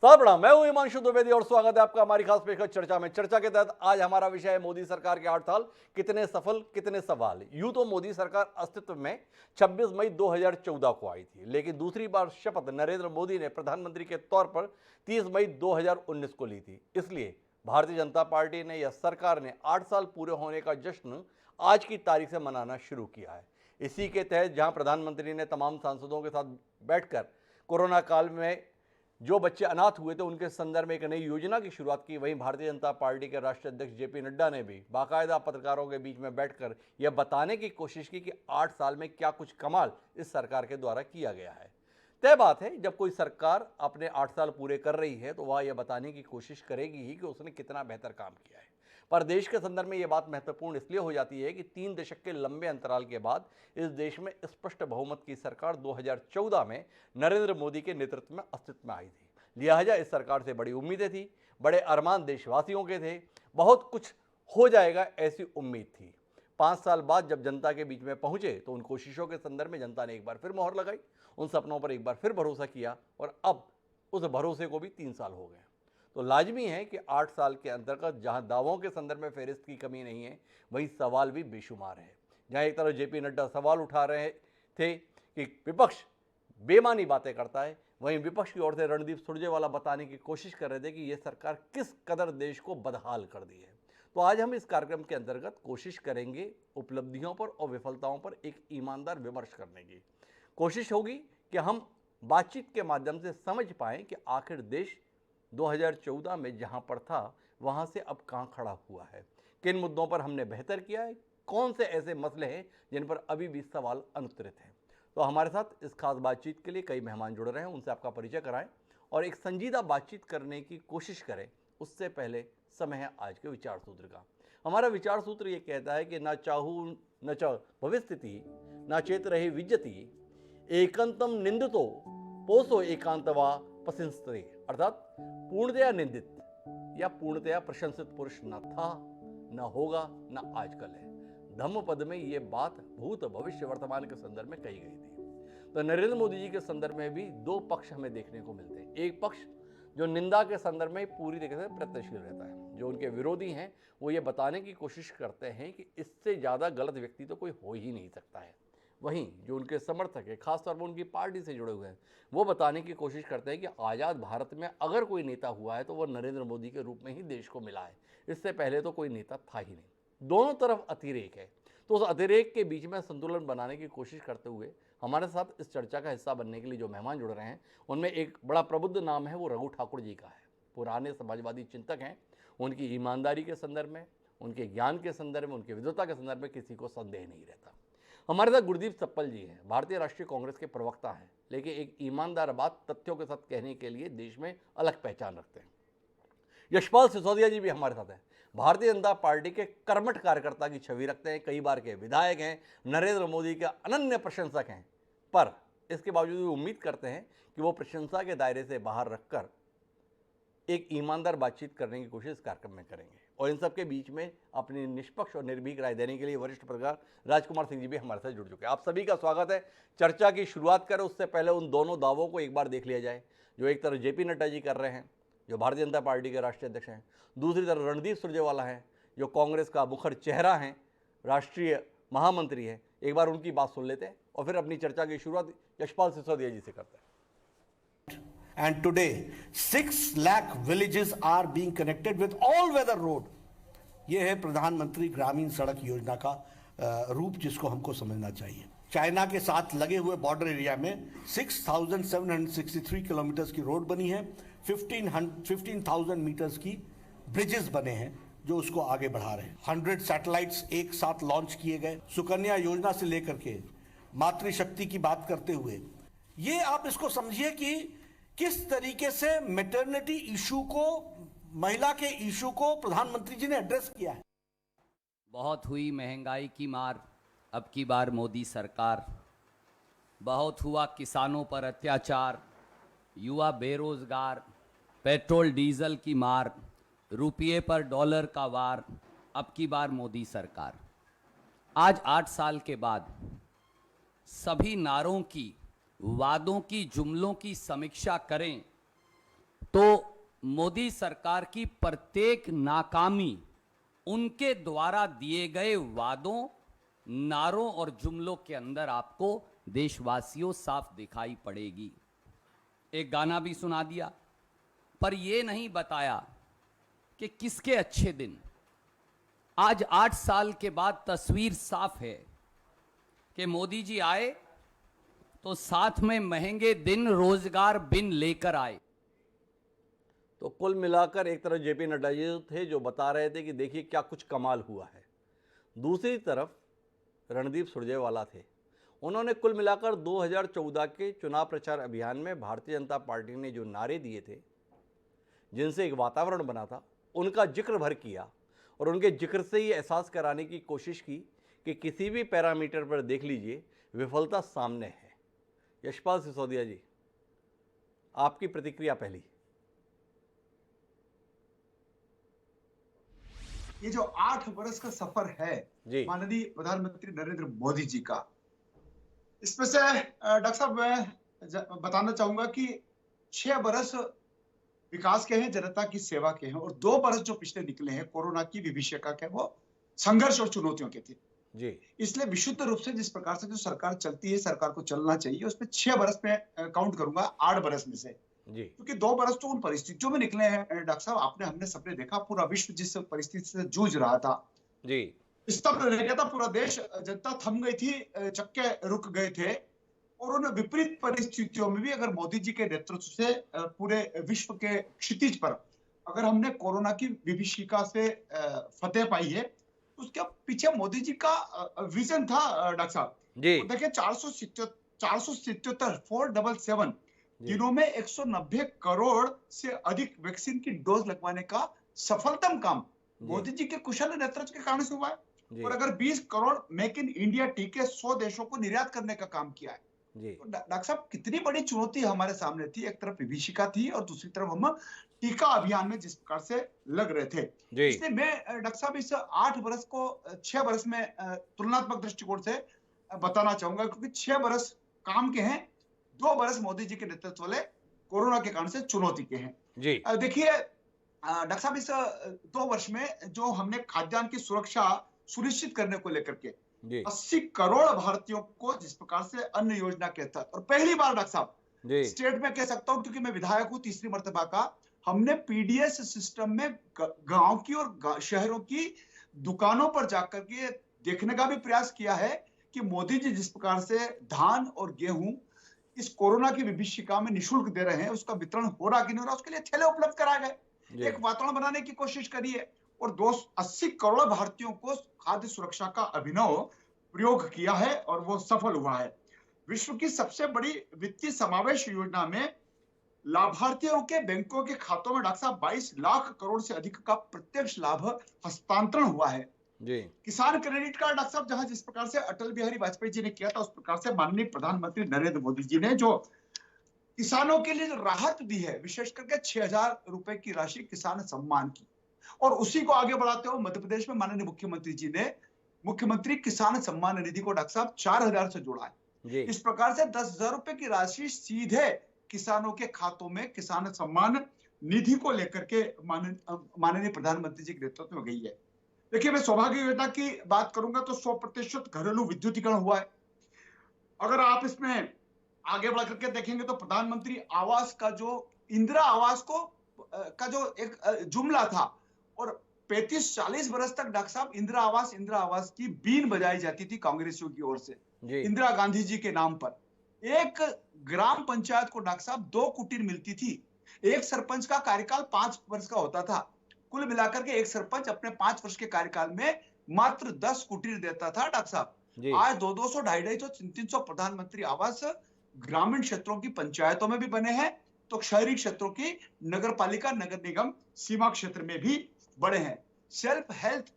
प्रणाम, मैं हूं हिमांशु द्विवेदी और स्वागत है आपका हमारी खास पेशकश चर्चा में। चर्चा के तहत आज हमारा विषय है मोदी सरकार के 8 साल, कितने सफल कितने सवाल। यूं तो मोदी सरकार अस्तित्व में 26 मई 2014 को आई थी, लेकिन दूसरी बार शपथ नरेंद्र मोदी ने प्रधानमंत्री के तौर पर 30 मई 2019 को ली थी। इसलिए भारतीय जनता पार्टी ने या सरकार ने 8 साल पूरे होने का जश्न आज की तारीख से मनाना शुरू किया है। इसी के तहत जहां प्रधानमंत्री ने तमाम सांसदों के साथ बैठकर कोरोना काल में जो बच्चे अनाथ हुए थे उनके संदर्भ में एक नई योजना की शुरुआत की, वहीं भारतीय जनता पार्टी के राष्ट्रीय अध्यक्ष जेपी नड्डा ने भी बाकायदा पत्रकारों के बीच में बैठकर यह बताने की कोशिश की कि 8 साल में क्या कुछ कमाल इस सरकार के द्वारा किया गया है। तय बात है, जब कोई सरकार अपने 8 साल पूरे कर रही है तो वह यह बताने की कोशिश करेगी ही कि उसने कितना बेहतर काम किया है। पर देश के संदर्भ में यह बात महत्वपूर्ण इसलिए हो जाती है कि 3 दशक के लंबे अंतराल के बाद इस देश में स्पष्ट बहुमत की सरकार 2014 में नरेंद्र मोदी के नेतृत्व में अस्तित्व में आई थी। लिहाजा इस सरकार से बड़ी उम्मीदें थी, बड़े अरमान देशवासियों के थे, बहुत कुछ हो जाएगा ऐसी उम्मीद थी। 5 साल बाद जब जनता के बीच में पहुंचे तो उन कोशिशों के संदर्भ में जनता ने एक बार फिर मोहर लगाई, उन सपनों पर एक बार फिर भरोसा किया और अब उस भरोसे को भी 3 साल हो गए। तो लाजमी है कि 8 साल के अंतर्गत जहां दावों के संदर्भ में फेरिस्त की कमी नहीं है, वहीं सवाल भी बेशुमार है। जहां एक तरफ जेपी नड्डा सवाल उठा रहे थे कि विपक्ष बेमानी बातें करता है, वहीं विपक्ष की ओर से रणदीप सुरजेवाला बताने की कोशिश कर रहे थे कि यह सरकार किस कदर देश को बदहाल कर दी है। तो आज हम इस कार्यक्रम के अंतर्गत कोशिश करेंगे उपलब्धियों पर और विफलताओं पर एक ईमानदार विमर्श करने की। कोशिश होगी कि हम बातचीत के माध्यम से समझ पाएं कि आखिर देश 2014 में जहां पर था वहां से अब कहां खड़ा हुआ है, किन मुद्दों पर हमने बेहतर किया है, कौन से ऐसे मसले हैं जिन पर अभी भी सवाल अनुत्तरित हैं। तो हमारे साथ इस खास बातचीत के लिए कई मेहमान जुड़ रहे हैं, उनसे आपका परिचय कराएं और एक संजीदा बातचीत करने की कोशिश करें। उससे पहले समय है आज के विचार सूत्र का। हमारा विचार सूत्र ये कहता है कि ना चाहू न च भविस्थिति ना चेत रहे विज्जति एकांतम निंदितो पोसो एकांतवा पसिंस्ते, अर्थात पूर्णतया निंदित या पूर्णतया प्रशंसित पुरुष न था, न होगा, न आजकल है। धम्म पद में ये बात भूत भविष्य वर्तमान के संदर्भ में कही गई थी। तो नरेंद्र मोदी जी के संदर्भ में भी 2 पक्ष हमें देखने को मिलते हैं। एक पक्ष जो निंदा के संदर्भ में पूरी तरीके से प्रयत्नशील रहता है, जो उनके विरोधी हैं वो ये बताने की कोशिश करते हैं कि इससे ज़्यादा गलत व्यक्ति तो कोई हो ही नहीं सकता है। वहीं जो उनके समर्थक है, खासतौर पर उनकी पार्टी से जुड़े हुए हैं, वो बताने की कोशिश करते हैं कि आज़ाद भारत में अगर कोई नेता हुआ है तो वह नरेंद्र मोदी के रूप में ही देश को मिला है, इससे पहले तो कोई नेता था ही नहीं। दोनों तरफ अतिरेक है, तो उस अतिरेक के बीच में संतुलन बनाने की कोशिश करते हुए हमारे साथ इस चर्चा का हिस्सा बनने के लिए जो मेहमान जुड़ रहे हैं उनमें एक बड़ा प्रबुद्ध नाम है, वो रघु ठाकुर जी का है। पुराने समाजवादी चिंतक हैं, उनकी ईमानदारी के संदर्भ में, उनके ज्ञान के संदर्भ में, उनकी विद्वता के संदर्भ में किसी को संदेह नहीं रहता। हमारे साथ गुरदीप सप्पल जी हैं, भारतीय राष्ट्रीय कांग्रेस के प्रवक्ता हैं, लेकिन एक ईमानदार बात तथ्यों के साथ कहने के लिए देश में अलग पहचान रखते हैं। यशपाल सिसोदिया जी भी हमारे साथ हैं, भारतीय जनता पार्टी के कर्मठ कार्यकर्ता की छवि रखते हैं, कई बार के विधायक हैं, नरेंद्र मोदी के अनन्य प्रशंसक हैं, पर इसके बावजूद भी उम्मीद करते हैं कि वो प्रशंसा के दायरे से बाहर रखकर एक ईमानदार बातचीत करने की कोशिश इस कार्यक्रम में करेंगे। और इन सब के बीच में अपनी निष्पक्ष और निर्भीक राय देने के लिए वरिष्ठ पत्रकार राजकुमार सिंह जी भी हमारे साथ जुड़ चुके हैं। आप सभी का स्वागत है। चर्चा की शुरुआत करें उससे पहले उन दोनों दावों को एक बार देख लिया जाए, जो एक तरफ जेपी नड्डा जी कर रहे हैं, जो भारतीय जनता पार्टी के राष्ट्रीय अध्यक्ष हैं, दूसरी तरफ रणदीप सुरजेवाला हैं, जो कांग्रेस का मुखर चेहरा हैं, राष्ट्रीय महामंत्री हैं। एक बार उनकी बात सुन लेते हैं और फिर अपनी चर्चा की शुरुआत यशपाल सिसोदिया जी से करते हैं। And today 6 lakh villages are being connected with all weather road. ये है प्रधानमंत्री ग्रामीण सड़क योजना का रूप, जिसको हमको समझना चाहिए। चाइना के साथ लगे हुए बॉर्डर एरिया में 6,763 किलोमीटर की रोड बनी है, 15,000 मीटर्स की ब्रिजेस बने हैं जो उसको आगे बढ़ा रहे हैं। 100 सैटेलाइट्स एक साथ लॉन्च किए गए। सुकन्या योजना से लेकर के मातृशक्ति की बात करते हुए, ये आप इसको समझिए कि किस तरीके से मैटरनिटी इशू को, महिला के इशू को प्रधानमंत्री जी ने एड्रेस किया है। बहुत हुई महंगाई की मार, अब की बार मोदी सरकार। बहुत हुआ किसानों पर अत्याचार, युवा बेरोजगार, पेट्रोल डीजल की मार, रुपये पर डॉलर का वार, अब की बार मोदी सरकार। आज 8 साल के बाद सभी नारों की, वादों की, जुमलों की समीक्षा करें तो मोदी सरकार की प्रत्येक नाकामी उनके द्वारा दिए गए वादों, नारों और जुमलों के अंदर आपको देशवासियों साफ दिखाई पड़ेगी। एक गाना भी सुना दिया, पर यह नहीं बताया कि किसके अच्छे दिन। आज 8 साल के बाद तस्वीर साफ है कि मोदी जी आए तो साथ में महंगे दिन रोजगार बिन लेकर आए। तो कुल मिलाकर एक तरफ जेपी नड्डा जी थे जो बता रहे थे कि देखिए क्या कुछ कमाल हुआ है, दूसरी तरफ रणदीप सुरजेवाला थे। उन्होंने कुल मिलाकर 2014 के चुनाव प्रचार अभियान में भारतीय जनता पार्टी ने जो नारे दिए थे, जिनसे एक वातावरण बना था, उनका जिक्र भर किया और उनके जिक्र से ही एहसास कराने की कोशिश की कि किसी भी पैरामीटर पर देख लीजिए विफलता सामने है। यशपाल सिसोदिया जी, आपकी प्रतिक्रिया पहली। ये जो 8 वर्ष का सफर है जी। माननीय प्रधानमंत्री नरेंद्र मोदी जी का, इसमें से डॉक्टर साहब मैं बताना चाहूंगा कि 6 वर्ष विकास के हैं, जनता की सेवा के हैं, और 2 वर्ष जो पिछले निकले हैं कोरोना की विभीषिका के, वो संघर्ष और चुनौतियों के थे। जी। इसलिए विशुद्ध रूप से जिस प्रकार से जो सरकार चलती है, सरकार को चलना चाहिए, उसमें 6 वर्ष में काउंट करूंगा 8 वर्ष में से, जी। क्योंकि 2 वर्ष तो उन परिस्थितियों में निकले हैं डॉक्टर साहब, आपने हमने सबने देखा, पूरा विश्व जिस परिस्थिति से जूझ रहा था, जी। स्तब्ध रह गया था पूरा देश, जनता थम गई थी, चक्के रुक गए थे, और उन विपरीत परिस्थितियों में भी अगर मोदी जी के नेतृत्व से पूरे विश्व के क्षितिज पर अगर हमने कोरोना की विभीषिका से फतेह पाई है, तो उसके पीछे मोदी जी का विजन था डॉक्टर साहब। जी। देखिए 477 477 दिनों में 190 करोड़ से अधिक वैक्सीन की डोज लगवाने का सफलतम काम मोदी जी के कुशल नेतृत्व के कारण से हुआ है। और अगर 20 करोड़ मेक इन इंडिया टीके 100 देशों को निर्यात करने का काम किया है, तो डॉक्टर साहब कितनी बड़ी चुनौती हमारे सामने थी। एक तरफ विभीषिका थी और दूसरी तरफ हम टीका अभियान में जिस प्रकार से लग रहे थे। इसलिए मैं डॉक्टर साहब इस 8 वर्ष को 6 वर्ष में तुलनात्मक दृष्टिकोण से बताना चाहूंगा, क्योंकि 6 वर्ष काम के हैं, 2 वर्ष मोदी जी के नेतृत्व वाले कोरोना के कारण से चुनौती के हैं। देखिए डॉक्टर साहब, इस 2 वर्ष में जो हमने खाद्यान्न की सुरक्षा सुनिश्चित करने को लेकर के 80 करोड़ भारतीयों को जिस प्रकार से अन्न योजना के तहत, और पहली बार डॉक्टर साहब स्टेट में कह सकता हूं, क्योंकि मैं विधायक हूं तीसरी मर्तबा का, हमने पीडीएस सिस्टम में गांव की और शहरों की दुकानों पर जाकर के देखने का भी प्रयास किया है कि मोदी जी जिस प्रकार से धान और गेहूं इस कोरोना की विभीषिका में निःशुल्क दे रहे हैं, उसका वितरण हो रहा कि नहीं हो रहा, उसके लिए थैले उपलब्ध कराए गए, एक वातावरण बनाने की कोशिश करी है, और 280 करोड़ भारतीयों को खाद्य सुरक्षा का अभिनव प्रयोग किया है और वो सफल हुआ है। विश्व की सबसे बड़ी वित्तीय समावेश योजना में लाभार्थियों के बैंकों के खातों में डॉक्टर साहब 22 लाख करोड़ से अधिक का प्रत्यक्ष लाभ हस्तांतरण हुआ है। किसान क्रेडिट कार्ड डॉक्टर साहब, जहां जिस प्रकार से अटल बिहारी वाजपेयी जी ने किया था, उस प्रकार से माननीय प्रधानमंत्री नरेंद्र मोदी जी ने जो किसानों के लिए जो राहत दी है, विशेष करके 6,000 रुपए की राशि किसान सम्मान की, और उसी को आगे बढ़ाते हुए मध्य प्रदेश में माननीय मुख्यमंत्री जी ने मुख्यमंत्री किसान सम्मान निधि को डॉक्टर साहब 4,000 से जोड़ा है। इस प्रकार से 10,000 रुपए की राशि सीधे किसानों के खातों में किसान सम्मान निधि को लेकर के माननीय प्रधानमंत्री जी के नेतृत्व में गई है। देखिए, मैं सौभाग्य योजना की बात करूंगा तो 100% घरेलू विद्युतीकरण हुआ है। अगर आप इसमें आगे बढ़ करके देखेंगे तो प्रधानमंत्री आवास का जो इंदिरा आवास का जो एक जुमला था, और 35-40 वर्ष तक डॉक्टर साहब इंदिरा आवास की बीन बजाई जाती थी कांग्रेसियों की ओर से, इंदिरा गांधी जी के नाम पर। एक ग्राम पंचायत को डॉक्टर साहब 2 कुटीर मिलती थी, एक सरपंच का कार्यकाल 5 वर्ष का होता था, कुल मिलाकर के एक सरपंच अपने 5 वर्ष के कार्यकाल में मात्र 10 कुटीर देता था डॉक्टर साहब। आज 200, 250, 300 प्रधानमंत्री आवास ग्रामीण क्षेत्रों की पंचायतों में भी बने हैं, तो शहरी क्षेत्रों की नगर पालिका, नगर निगम सीमा क्षेत्र में भी बड़े हैं। सेल्फ हेल्थ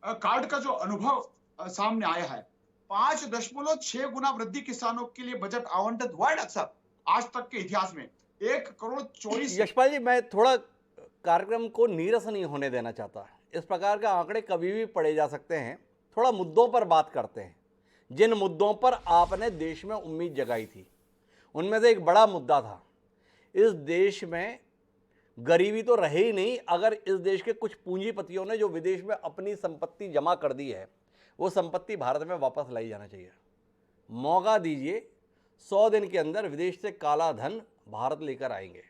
कार्ड का जो अनुभव सामने आया है, 5.6 गुना वृद्धि किसानों के लिए बजट आवंटित हुआ है डॉक्टर साहब आज तक के इतिहास में। 1,24,00,000। यशपाल जी, मैं थोड़ा कार्यक्रम को नीरस नहीं होने देना चाहता। इस प्रकार के आंकड़े कभी भी पढ़े जा सकते हैं। थोड़ा मुद्दों पर बात करते हैं। जिन मुद्दों पर आपने देश में उम्मीद जगाई थी, उनमें से एक बड़ा मुद्दा था, इस देश में गरीबी तो रहे ही नहीं, अगर इस देश के कुछ पूंजीपतियों ने जो विदेश में अपनी संपत्ति जमा कर दी है वो संपत्ति भारत में वापस लाई जाना चाहिए। मौका दीजिए, 100 दिन के अंदर विदेश से काला धन भारत लेकर आएंगे।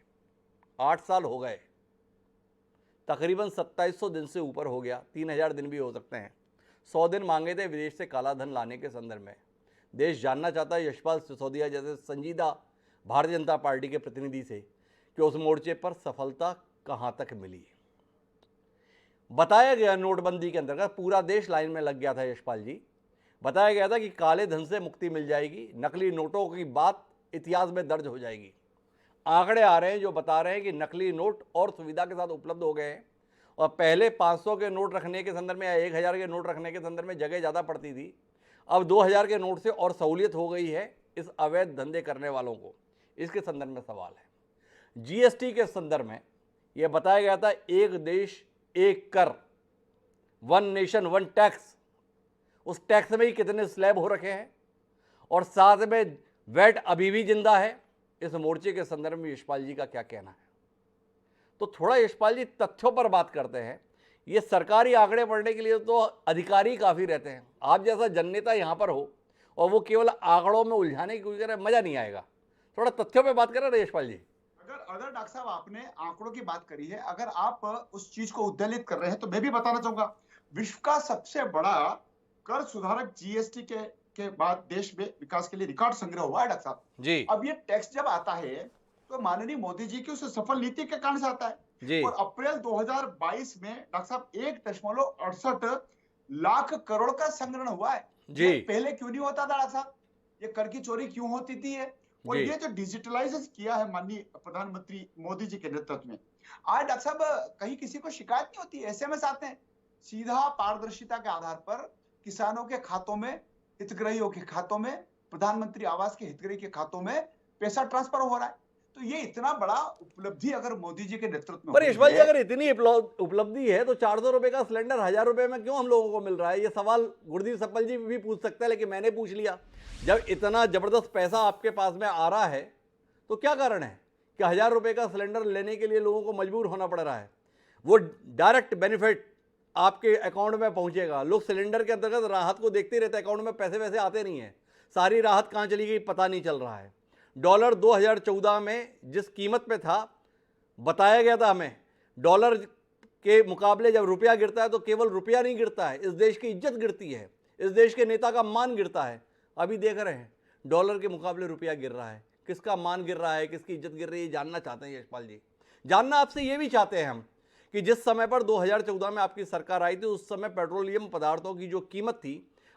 8 साल हो गए, तकरीबन 2700 दिन से ऊपर हो गया, 3000 दिन भी हो सकते हैं। 100 दिन मांगे थे विदेश से काला धन लाने के संदर्भ में। देश जानना चाहता है यशपाल सिसोदिया जैसे संजीदा भारतीय जनता पार्टी के प्रतिनिधि से कि उस मोर्चे पर सफलता कहां तक मिली। बताया गया नोटबंदी के अंतर्गत पूरा देश लाइन में लग गया था यशपाल जी। बताया गया था कि काले धन से मुक्ति मिल जाएगी, नकली नोटों की बात इतिहास में दर्ज हो जाएगी। आंकड़े आ रहे हैं जो बता रहे हैं कि नकली नोट और सुविधा के साथ उपलब्ध हो गए हैं और पहले 500 के नोट रखने के संदर्भ में या 1000 के नोट रखने के संदर्भ में जगह ज़्यादा पड़ती थी, अब 2000 के नोट से और सहूलियत हो गई है इस अवैध धंधे करने वालों को। इसके संदर्भ में सवाल है। जीएसटी के संदर्भ में यह बताया गया था एक देश एक कर, वन नेशन वन टैक्स, उस टैक्स में ही कितने स्लैब हो रखे हैं और साथ में वैट अभी भी जिंदा है। इस मोर्चे के संदर्भ में यशपाल जी का क्या कहना है? तो थोड़ा यशपाल जी तथ्यों पर बात करते हैं। ये सरकारी आंकड़े पढ़ने के लिए तो अधिकारी काफ़ी रहते हैं, आप जैसा जननेता यहाँ पर हो और वो केवल आंकड़ों में उलझाने की कोशिश करें, मज़ा नहीं आएगा। थोड़ा तथ्यों पे बात करें ना यशपाल जी। अगर डॉक्टर साहब आपने आंकड़ों की बात करी है, अगर आप उस चीज को उद्दलित कर रहे हैं तो मैं भी बताना चाहूंगा, विश्व का सबसे बड़ा कर सुधारक जीएसटी के बाद देश में विकास के लिए रिकॉर्ड संग्रह हुआ है डॉक्टर साहब जी। अब ये टैक्स जब आता है तो माननीय मोदी जी की उस सफल नीति के कारण से आता है जी। और अप्रैल 2022 में डॉक्टर साहब 1.68 लाख करोड़ का संग्रहण हुआ है। जी। ये पहले क्यों नहीं होता था डॉक्टर साहब? ये कर की चोरी क्यों होती थी? और जी। ये जो डिजिटलाइज किया है माननीय प्रधानमंत्री मोदी जी के नेतृत्व में, आज डॉक्टर साहब कहीं किसी को शिकायत नहीं होती, एसएमएस आते हैं, सीधा पारदर्शिता के आधार पर किसानों के खातों में, हितग्राहियों के खातों में, प्रधानमंत्री आवास के हितग्राही के खातों में पैसा ट्रांसफर हो रहा है। तो ये इतना बड़ा उपलब्धि अगर मोदी जी के नेतृत्व में पर हुई यशपाल जी है, अगर इतनी उपलब्धि है तो 400 रुपए का सिलेंडर 1000 रुपए में क्यों हम लोगों को मिल रहा है? ये सवाल गुरदीप सप्पल जी भी पूछ सकते हैं, लेकिन मैंने पूछ लिया। जब इतना जबरदस्त पैसा आपके पास में आ रहा है तो क्या कारण है कि 1000 रुपए का सिलेंडर लेने के लिए लोगों को मजबूर होना पड़ रहा है? वो डायरेक्ट बेनिफिट आपके अकाउंट में पहुंचेगा। लोग सिलेंडर के अंतर्गत राहत को देखते रहते हैं, अकाउंट में पैसे वैसे आते नहीं है, सारी राहत कहाँ चली गई पता नहीं चल रहा है। डॉलर 2014 में जिस कीमत पे था, बताया गया था हमें, डॉलर के मुकाबले जब रुपया गिरता है तो केवल रुपया नहीं गिरता है, इस देश की इज्जत गिरती है, इस देश के नेता का मान गिरता है। अभी देख रहे हैं डॉलर के मुकाबले रुपया गिर रहा है, किसका मान गिर रहा है, किसकी इज्जत गिर रही है, जानना चाहते हैं यशपाल जी। जानना आपसे ये भी चाहते हैं हम कि जिस समय पर 2014 में आपकी सरकार आई थी उस समय पेट्रोलियम पदार्थों की जो कीमत थी,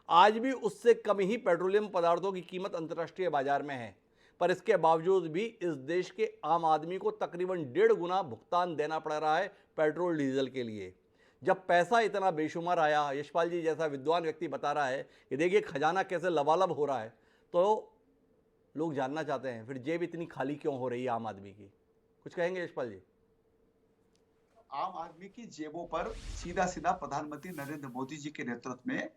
आज भी उससे कम ही पेट्रोलियम पदार्थों की कीमत अंतर्राष्ट्रीय बाजार में है, पर इसके बावजूद भी इस देश के आम आदमी को तकरीबन 1.5 गुना भुगतान देना पड़ रहा है पेट्रोल डीजल के लिए। जब पैसा इतना बेशुमार आया, यशपाल जी जैसा विद्वान व्यक्ति बता रहा है कि देखिए खजाना कैसे लबालब हो रहा है, तो लोग जानना चाहते हैं फिर जेब इतनी खाली क्यों हो रही है आम आदमी की? कुछ कहेंगे यशपाल जी? आम आदमी की जेबों पर सीधा सीधा प्रधानमंत्री नरेंद्र मोदी जी के नेतृत्व में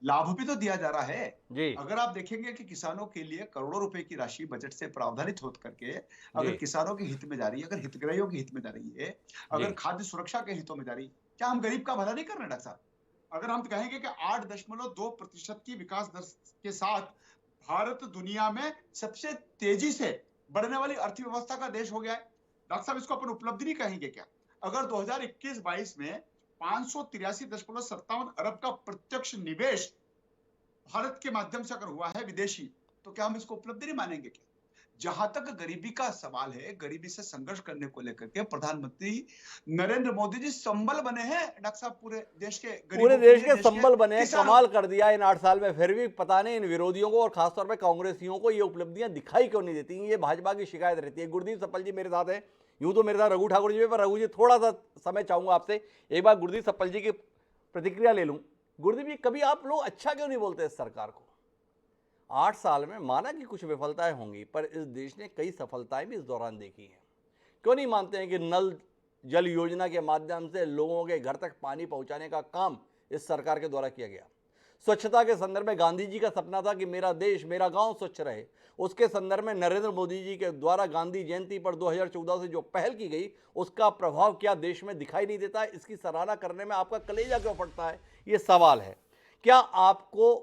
लाभ भी तो दिया जा रहा है जी। अगर आप देखेंगे कि किसानों के लिए करोड़ों रुपए की राशि बजट से प्रावधानित हो करके अगर जी। किसानों के हित में जा रही है, अगर हितग्राहियों के हित में जा रही है, अगर जी। खाद्य सुरक्षा के हितों में जा रही है, क्या हम गरीब का भला नहीं कर रहे डॉक्टर साहब? अगर हम कहेंगे कि 8.2% की विकास दर के साथ भारत दुनिया में सबसे तेजी से बढ़ने वाली अर्थव्यवस्था का देश हो गया है, डॉक्टर साहब इसको अपन उपलब्धि नहीं कहेंगे क्या? अगर 2021-22 में 583.57 अरब का प्रत्यक्ष निवेश भारत के माध्यम से अगर हुआ है विदेशी, तो क्या हम इसको उपलब्धि नहीं मानेंगे क्या? जहां तक गरीबी का सवाल है, गरीबी से संघर्ष करने को लेकर के प्रधानमंत्री नरेंद्र मोदी जी संबल बने हैं डॉक्टर साहब, पूरे देश के पूरे देश के देश संबल बने हैं। किसानों- कमाल कर दिया इन 8 साल में, फिर भी पता नहीं इन विरोधियों को और खासतौर पे कांग्रेसियों को ये उपलब्धियां दिखाई क्यों नहीं देती। ये भाजपा की शिकायत रहती है। गुरदीप सप्पल जी मेरे साथ हैं, यूं तो मेरे साथ रघु ठाकुर जी भी, पर रघु जी थोड़ा सा समय चाहूंगा आपसे, एक बार गुरदीप सप्पल जी की प्रतिक्रिया ले लूं। गुरदीप जी, कभी आप लोग अच्छा क्यों नहीं बोलते इस सरकार को? 8 साल में माना कि कुछ विफलताएं होंगी, पर इस देश ने कई सफलताएं भी इस दौरान देखी हैं। क्यों नहीं मानते हैं कि नल जल योजना के माध्यम से लोगों के घर तक पानी पहुंचाने का काम इस सरकार के द्वारा किया गया? स्वच्छता के संदर्भ में गांधी जी का सपना था कि मेरा देश, मेरा गांव स्वच्छ रहे। उसके संदर्भ में नरेंद्र मोदी जी के द्वारा गांधी जयंती पर 2014 से जो पहल की गई, उसका प्रभाव क्या देश में दिखाई नहीं देता है? इसकी सराहना करने में आपका कलेजा क्यों फटता है? ये सवाल है। क्या आपको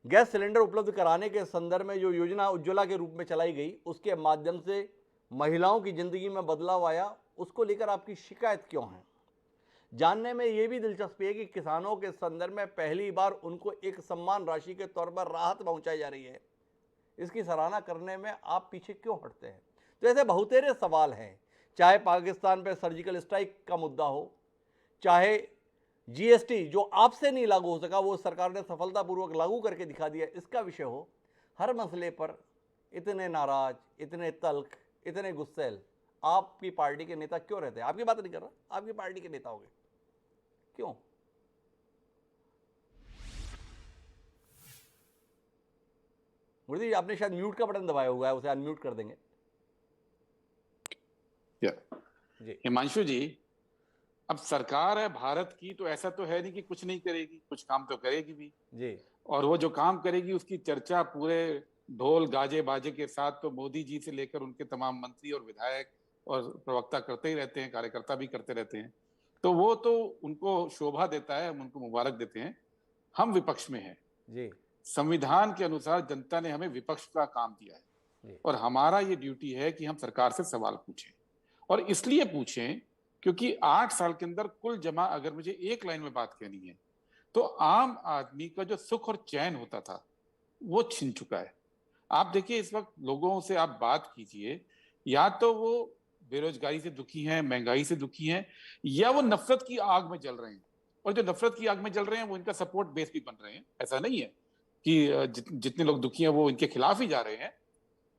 गैस सिलेंडर उपलब्ध कराने के संदर्भ में जो योजना उज्ज्वला के रूप में चलाई गई, उसके माध्यम से महिलाओं की जिंदगी में बदलाव आया, उसको लेकर आपकी शिकायत क्यों है? जानने में यह भी दिलचस्पी है कि किसानों के संदर्भ में पहली बार उनको एक सम्मान राशि के तौर पर राहत पहुंचाई जा रही है। इसकी सराहना करने में आप पीछे क्यों हटते हैं? तो ऐसे बहुतेरे सवाल हैं, चाहे पाकिस्तान पर सर्जिकल स्ट्राइक का मुद्दा हो, चाहे जीएसटी जो आपसे नहीं लागू हो सका वो सरकार ने सफलतापूर्वक लागू करके दिखा दिया, इसका विषय हो। हर मसले पर इतने नाराज, इतने तल्ख, इतने गुस्सैल आपकी पार्टी के नेता क्यों रहते हैं? आपकी बात नहीं कर रहा, आपकी पार्टी के नेता हो गए, क्यों? मुरली जी, आपने शायद म्यूट का बटन दबाया हुआ है, उसे अनम्यूट कर देंगे। जी हिमांशु जी, अब सरकार है भारत की, तो ऐसा तो है नहीं कि कुछ नहीं करेगी, कुछ काम तो करेगी भी जी। और वो जो काम करेगी उसकी चर्चा पूरे ढोल गाजे बाजे के साथ तो मोदी जी से लेकर उनके तमाम मंत्री और विधायक और प्रवक्ता करते ही रहते हैं, कार्यकर्ता भी करते रहते हैं। तो वो तो उनको शोभा देता है, हम उनको मुबारक देते हैं। हम विपक्ष में हैं जी। संविधान के अनुसार जनता ने हमें विपक्ष का काम दिया है और हमारा ये ड्यूटी है कि हम सरकार से सवाल पूछें। और इसलिए पूछें क्योंकि 8 साल के अंदर कुल जमा, अगर मुझे एक लाइन में बात कहनी है, तो आम आदमी का जो सुख और चैन होता था वो छिन चुका है। आप देखिए, इस वक्त लोगों से आप बात कीजिए, या तो वो बेरोजगारी से दुखी हैं, महंगाई से दुखी हैं, या वो नफरत की आग में जल रहे हैं। और जो नफरत की आग में जल रहे हैं वो इनका सपोर्ट बेस भी बन रहे हैं। ऐसा नहीं है कि जितने लोग दुखी हैं वो इनके खिलाफ ही जा रहे हैं।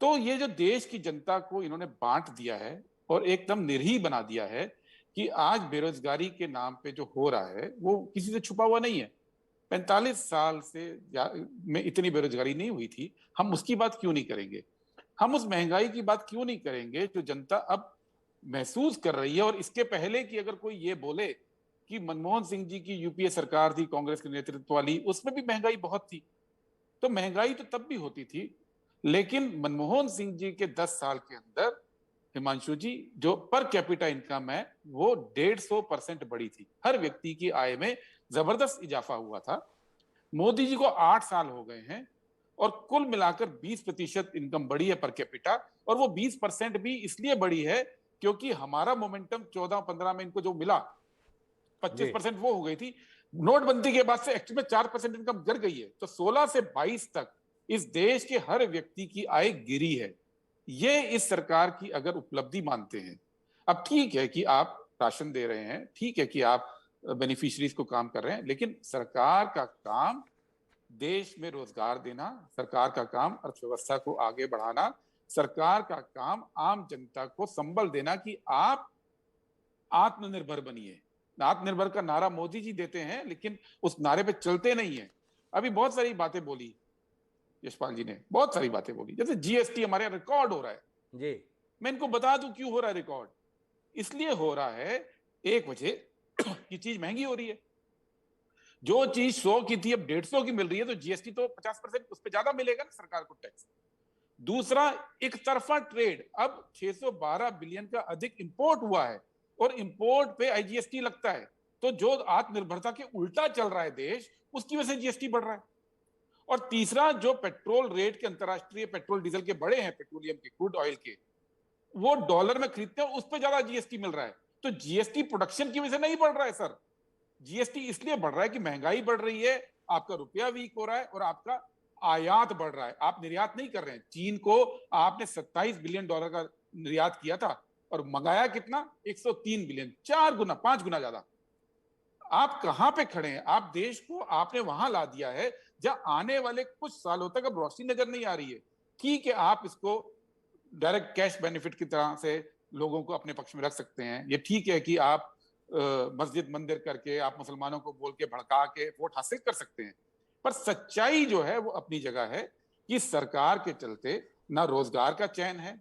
तो ये जो देश की जनता को इन्होंने बांट दिया है और एकदम निर्ही बना दिया है कि आज बेरोजगारी के नाम पे जो हो रहा है वो किसी से छुपा हुआ नहीं है। 45 साल से में इतनी बेरोजगारी नहीं हुई थी, हम उसकी बात क्यों नहीं करेंगे? हम उस महंगाई की बात क्यों नहीं करेंगे जो जनता अब महसूस कर रही है? और इसके पहले कि अगर कोई ये बोले कि मनमोहन सिंह जी की यूपीए सरकार थी कांग्रेस के नेतृत्व वाली, उसमें भी महंगाई बहुत थी, तो महंगाई तो तब भी होती थी। लेकिन मनमोहन सिंह जी के 10 साल के अंदर हिमांशु जी जो पर कैपिटा इनकम है वो 150% बढ़ी थी। हर व्यक्ति की आय में जबरदस्त इजाफा हुआ था। मोदी जी को 8 साल हो गए हैं और कुल मिलाकर 20% इनकम बढ़ी है पर कैपिटा। और वो 20% भी इसलिए बढ़ी है क्योंकि हमारा मोमेंटम 14-15 में इनको जो मिला 25% वो हो गई थी। नोटबंदी के बाद से एक्चुअल में 4% इनकम गिर गई है। तो 16 से 22 तक इस देश के हर व्यक्ति की आय गिरी है। ये इस सरकार की अगर उपलब्धि मानते हैं, अब ठीक है कि आप राशन दे रहे हैं, ठीक है कि आप बेनिफिशियरीज को काम कर रहे हैं, लेकिन सरकार का काम देश में रोजगार देना, सरकार का काम अर्थव्यवस्था को आगे बढ़ाना, सरकार का काम आम जनता को संबल देना कि आप आत्मनिर्भर बनिए। आत्मनिर्भर का नारा मोदी जी देते हैं लेकिन उस नारे पे चलते नहीं है। अभी बहुत सारी बातें बोली यशपाल जी ने, बहुत सारी बातें बोली, जैसे जीएसटी हमारे रिकॉर्ड हो रहा है जी। मैं इनको बता दूं क्यों हो रहा है रिकॉर्ड। इसलिए हो रहा है, एक वजह की चीज महंगी हो रही है। जो चीज 100 की थी अब 150 की मिल रही है, तो जीएसटी तो 50% उस पर ज्यादा मिलेगा ना सरकार को टैक्स। दूसरा, एक तरफा ट्रेड, अब 612 बिलियन का अधिक इंपोर्ट हुआ है और इंपोर्ट पे आईजीएसटी लगता है। तो जो आत्मनिर्भरता के उल्टा चल रहा है देश, उसकी वजह से जीएसटी बढ़ रहा है। और तीसरा, जो पेट्रोल रेट के अंतरराष्ट्रीय पेट्रोल डीजल के बड़े हैं, पेट्रोलियम के, क्रूड ऑयल के, वो डॉलर में खरीदते हैं, उस पर ज्यादा जीएसटी मिल रहा है। तो जीएसटी प्रोडक्शन की वजह से नहीं बढ़ रहा है सर, जीएसटी इसलिए बढ़ रहा है कि महंगाई बढ़ रही है, आपका रुपया वीक हो रहा है और आपका आयात बढ़ रहा है। आप निर्यात नहीं कर रहे हैं। चीन को आपने 27 बिलियन डॉलर का निर्यात किया था और मंगाया कितना? 103 बिलियन, 4 गुना 5 गुना ज्यादा। आप कहां पे खड़े हैं? आप देश को आपने वहां ला दिया है जहां आने वाले कुछ सालों तक अब रोशनी नजर नहीं आ रही है। ठीक है, आप इसको डायरेक्ट कैश बेनिफिट की तरह से लोगों को अपने पक्ष में रख सकते हैं। ये ठीक है कि आप मस्जिद मंदिर करके, आप मुसलमानों को बोल के भड़का के वोट हासिल कर सकते हैं। पर सच्चाई जो है वो अपनी जगह है कि सरकार के चलते ना रोजगार का चयन है,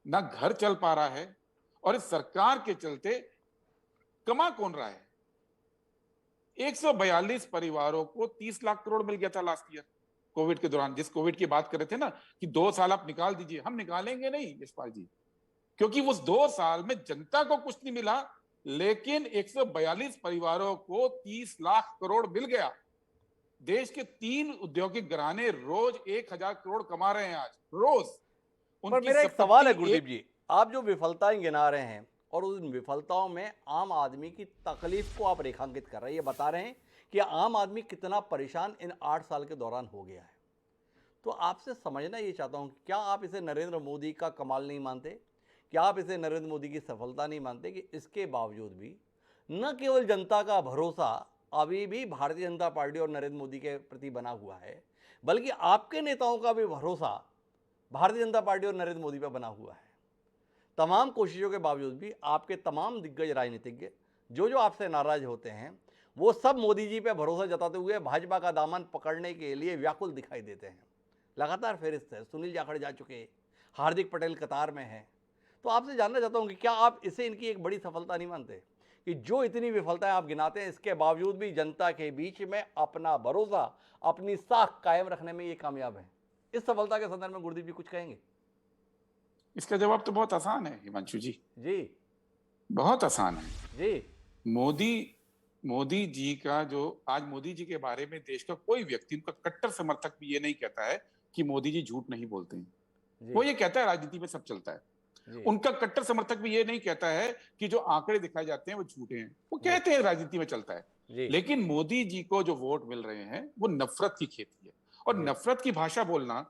ना घर चल पा रहा है, और इस सरकार के चलते कमा कौन रहा है? 142 परिवारों को 30 लाख करोड़ मिल गया था लास्ट ईयर कोविड के दौरान। जिस कोविड की बात कर रहे थे ना कि 2 साल आप निकाल दीजिए, हम निकालेंगे नहीं यशपाल जी, क्योंकि उस 2 साल में जनता को कुछ नहीं मिला, लेकिन 142 परिवारों को 30 लाख करोड़ मिल गया। देश के 3 औद्योगिक घराने रोज 1000 करोड़ कमा रहे हैं आज रोज। पर उनकी मेरा एक सवाल है संपत्ति गुरदीप जी, आप जो विफलताएं गिना रहे हैं और उन विफलताओं में आम आदमी की तकलीफ को आप रेखांकित कर रहे हैं, ये बता रहे हैं कि आम आदमी कितना परेशान इन 8 साल के दौरान हो गया है। तो आपसे समझना ये चाहता हूँ, क्या आप इसे नरेंद्र मोदी का कमाल नहीं मानते? क्या आप इसे नरेंद्र मोदी की सफलता नहीं मानते कि इसके बावजूद भी न केवल जनता का भरोसा अभी भी भारतीय जनता पार्टी और नरेंद्र मोदी के प्रति बना हुआ है, बल्कि आपके नेताओं का भी भरोसा भारतीय जनता पार्टी और नरेंद्र मोदी पर बना हुआ है। तमाम कोशिशों के बावजूद भी आपके तमाम दिग्गज राजनीतिज्ञ जो आपसे नाराज होते हैं, वो सब मोदी जी पे भरोसा जताते हुए भाजपा का दामन पकड़ने के लिए व्याकुल दिखाई देते हैं। लगातार फेरिस्त है, सुनील जाखड़ जा चुके, हार्दिक पटेल कतार में है। तो आपसे जानना चाहता हूं कि क्या आप इसे इनकी एक बड़ी सफलता नहीं मानते कि जो इतनी विफलताएं आप गिनाते हैं, इसके बावजूद भी जनता के बीच में अपना भरोसा, अपनी साख कायम रखने में ये कामयाब है? इस सफलता के संदर्भ में गुरदीप जी कुछ कहेंगे? इसका जवाब तो बहुत आसान है हिमांशु जी, जी बहुत आसान है। जी मोदी जी का जो आज मोदी जी के बारे में देश का कोई व्यक्ति, उनका कट्टर समर्थक भी ये नहीं कहता है कि मोदी जी झूठ नहीं बोलते हैं। जी वो ये कहता है राजनीति में सब चलता है। जी उनका कट्टर समर्थक भी ये नहीं कहता है कि जो आंकड़े दिखाए जाते हैं वो झूठे हैं। वो कहते हैं राजनीति में चलता है। जी लेकिन मोदी जी को जो वोट मिल रहे हैं वो नफरत की खेती है। और जी। नफरत की भाषा बोलना,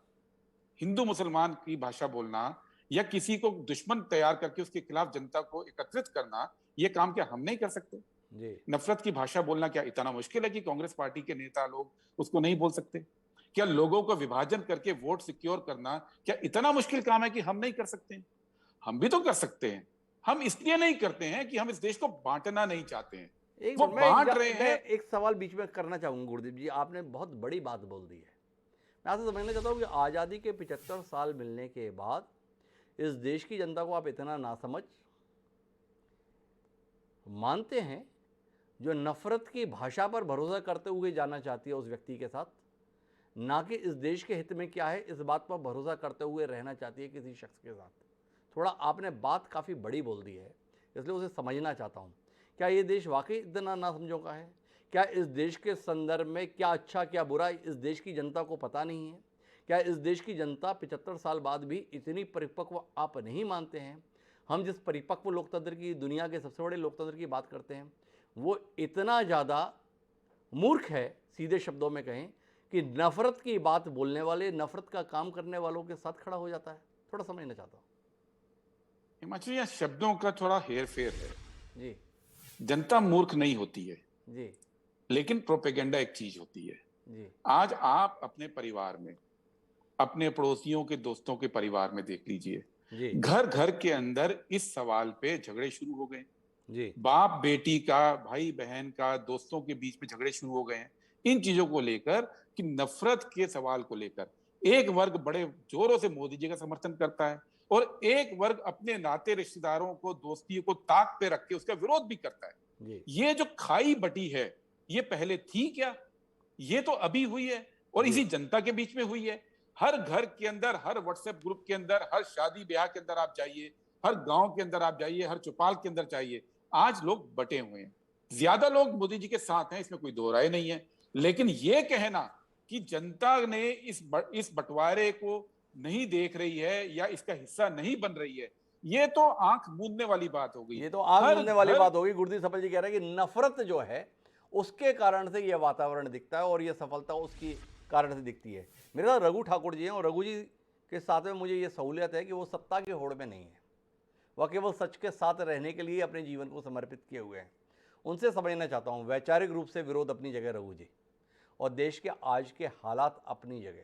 हिंदू मुसलमान की भाषा बोलना, या किसी को दुश्मन तैयार करके उसके खिलाफ जनता को एकत्रित करना, ये काम क्या हम नहीं कर सकते? जी नफरत की भाषा बोलना क्या इतना मुश्किल है कि कांग्रेस पार्टी के नेता लोग उसको नहीं बोल सकते? क्या लोगों को विभाजन करके वोट सिक्योर करना क्या इतना मुश्किल काम है कि हम नहीं कर सकते? हम भी तो कर सकते हैं। हम इसलिए नहीं करते हैं कि हम इस देश को बांटना नहीं चाहते हैं। एक वो मिनट, बांट रहे मैं हैं। एक सवाल बीच में करना चाहूंगा गुरदीप जी, आपने बहुत बड़ी बात बोल दी है। मैं आपसे समझना चाहता हूँ कि आज़ादी के 75 साल मिलने के बाद इस देश की जनता को आप इतना नासमझ मानते हैं जो नफरत की भाषा पर भरोसा करते हुए जाना चाहती है उस व्यक्ति के साथ, ना कि इस देश के हित में क्या है इस बात पर भरोसा करते हुए रहना चाहती है किसी शख्स के साथ। थोड़ा आपने बात काफ़ी बड़ी बोल दी है, इसलिए उसे समझना चाहता हूँ। क्या ये देश वाकई इतना नासमझों का है? क्या इस देश के संदर्भ में क्या अच्छा क्या बुरा इस देश की जनता को पता नहीं है? क्या इस देश की जनता 75 साल बाद भी इतनी परिपक्व आप नहीं मानते हैं? हम जिस परिपक्व लोकतंत्र की, दुनिया के सबसे बड़े लोकतंत्र की बात करते हैं, वो इतना ज़्यादा मूर्ख है, सीधे शब्दों में कहें, कि नफरत की बात बोलने वाले, नफरत का काम करने वालों के साथ खड़ा हो जाता है। थोड़ा समझना चाहता हूँ। हिमाचल, यहाँ शब्दों का थोड़ा हेर फेर है। जी जनता मूर्ख नहीं होती है, जी लेकिन प्रोपेगेंडा एक चीज होती है। जी आज आप अपने परिवार में, अपने पड़ोसियों के, दोस्तों के परिवार में देख लीजिए, जी घर घर के अंदर इस सवाल पे झगड़े शुरू हो गए। जी बाप बेटी का, भाई बहन का, दोस्तों के बीच में झगड़े शुरू हो गए हैं इन चीजों को लेकर, कि नफरत के सवाल को लेकर। एक वर्ग बड़े जोरों से मोदी जी का समर्थन करता है और एक वर्ग अपने नाते रिश्तेदारों को, दोस्ती को ताक पे रख के उसका विरोध भी करता है। जी ये जो खाई बटी है, ये पहले थी क्या? ये तो अभी हुई है और इसी जनता के बीच में हुई है। हर घर के अंदर, हर व्हाट्सएप ग्रुप के अंदर, हर शादी ब्याह के अंदर आप जाइए, हर गांव के अंदर आप जाइए, हर चौपाल के अंदर जाइए, आज लोग बटे हुए हैं। ज्यादा लोग मोदी जी के साथ हैं, इसमें कोई दो राय नहीं है। लेकिन ये कहना कि जनता ने इस बंटवारे को नहीं देख रही है या इसका हिस्सा नहीं बन रही है, ये तो आंख मूंदने वाली बात हो गई। ये तो आग हर मूंदने वाली घर- बात होगी। गुरदीप सफल जी कह रहे हैं कि नफरत जो है उसके कारण से ये वातावरण दिखता है और ये सफलता उसकी कारण से दिखती है। मेरे साथ रघु ठाकुर जी हैं और रघु जी के साथ में मुझे ये सहूलियत है कि वो सत्ता के होड़ में नहीं है, वह केवल सच के साथ रहने के लिए अपने जीवन को समर्पित किए हुए हैं। उनसे समझना चाहता हूँ, वैचारिक रूप से विरोध अपनी जगह रघु जी, और देश के आज के हालात अपनी जगह,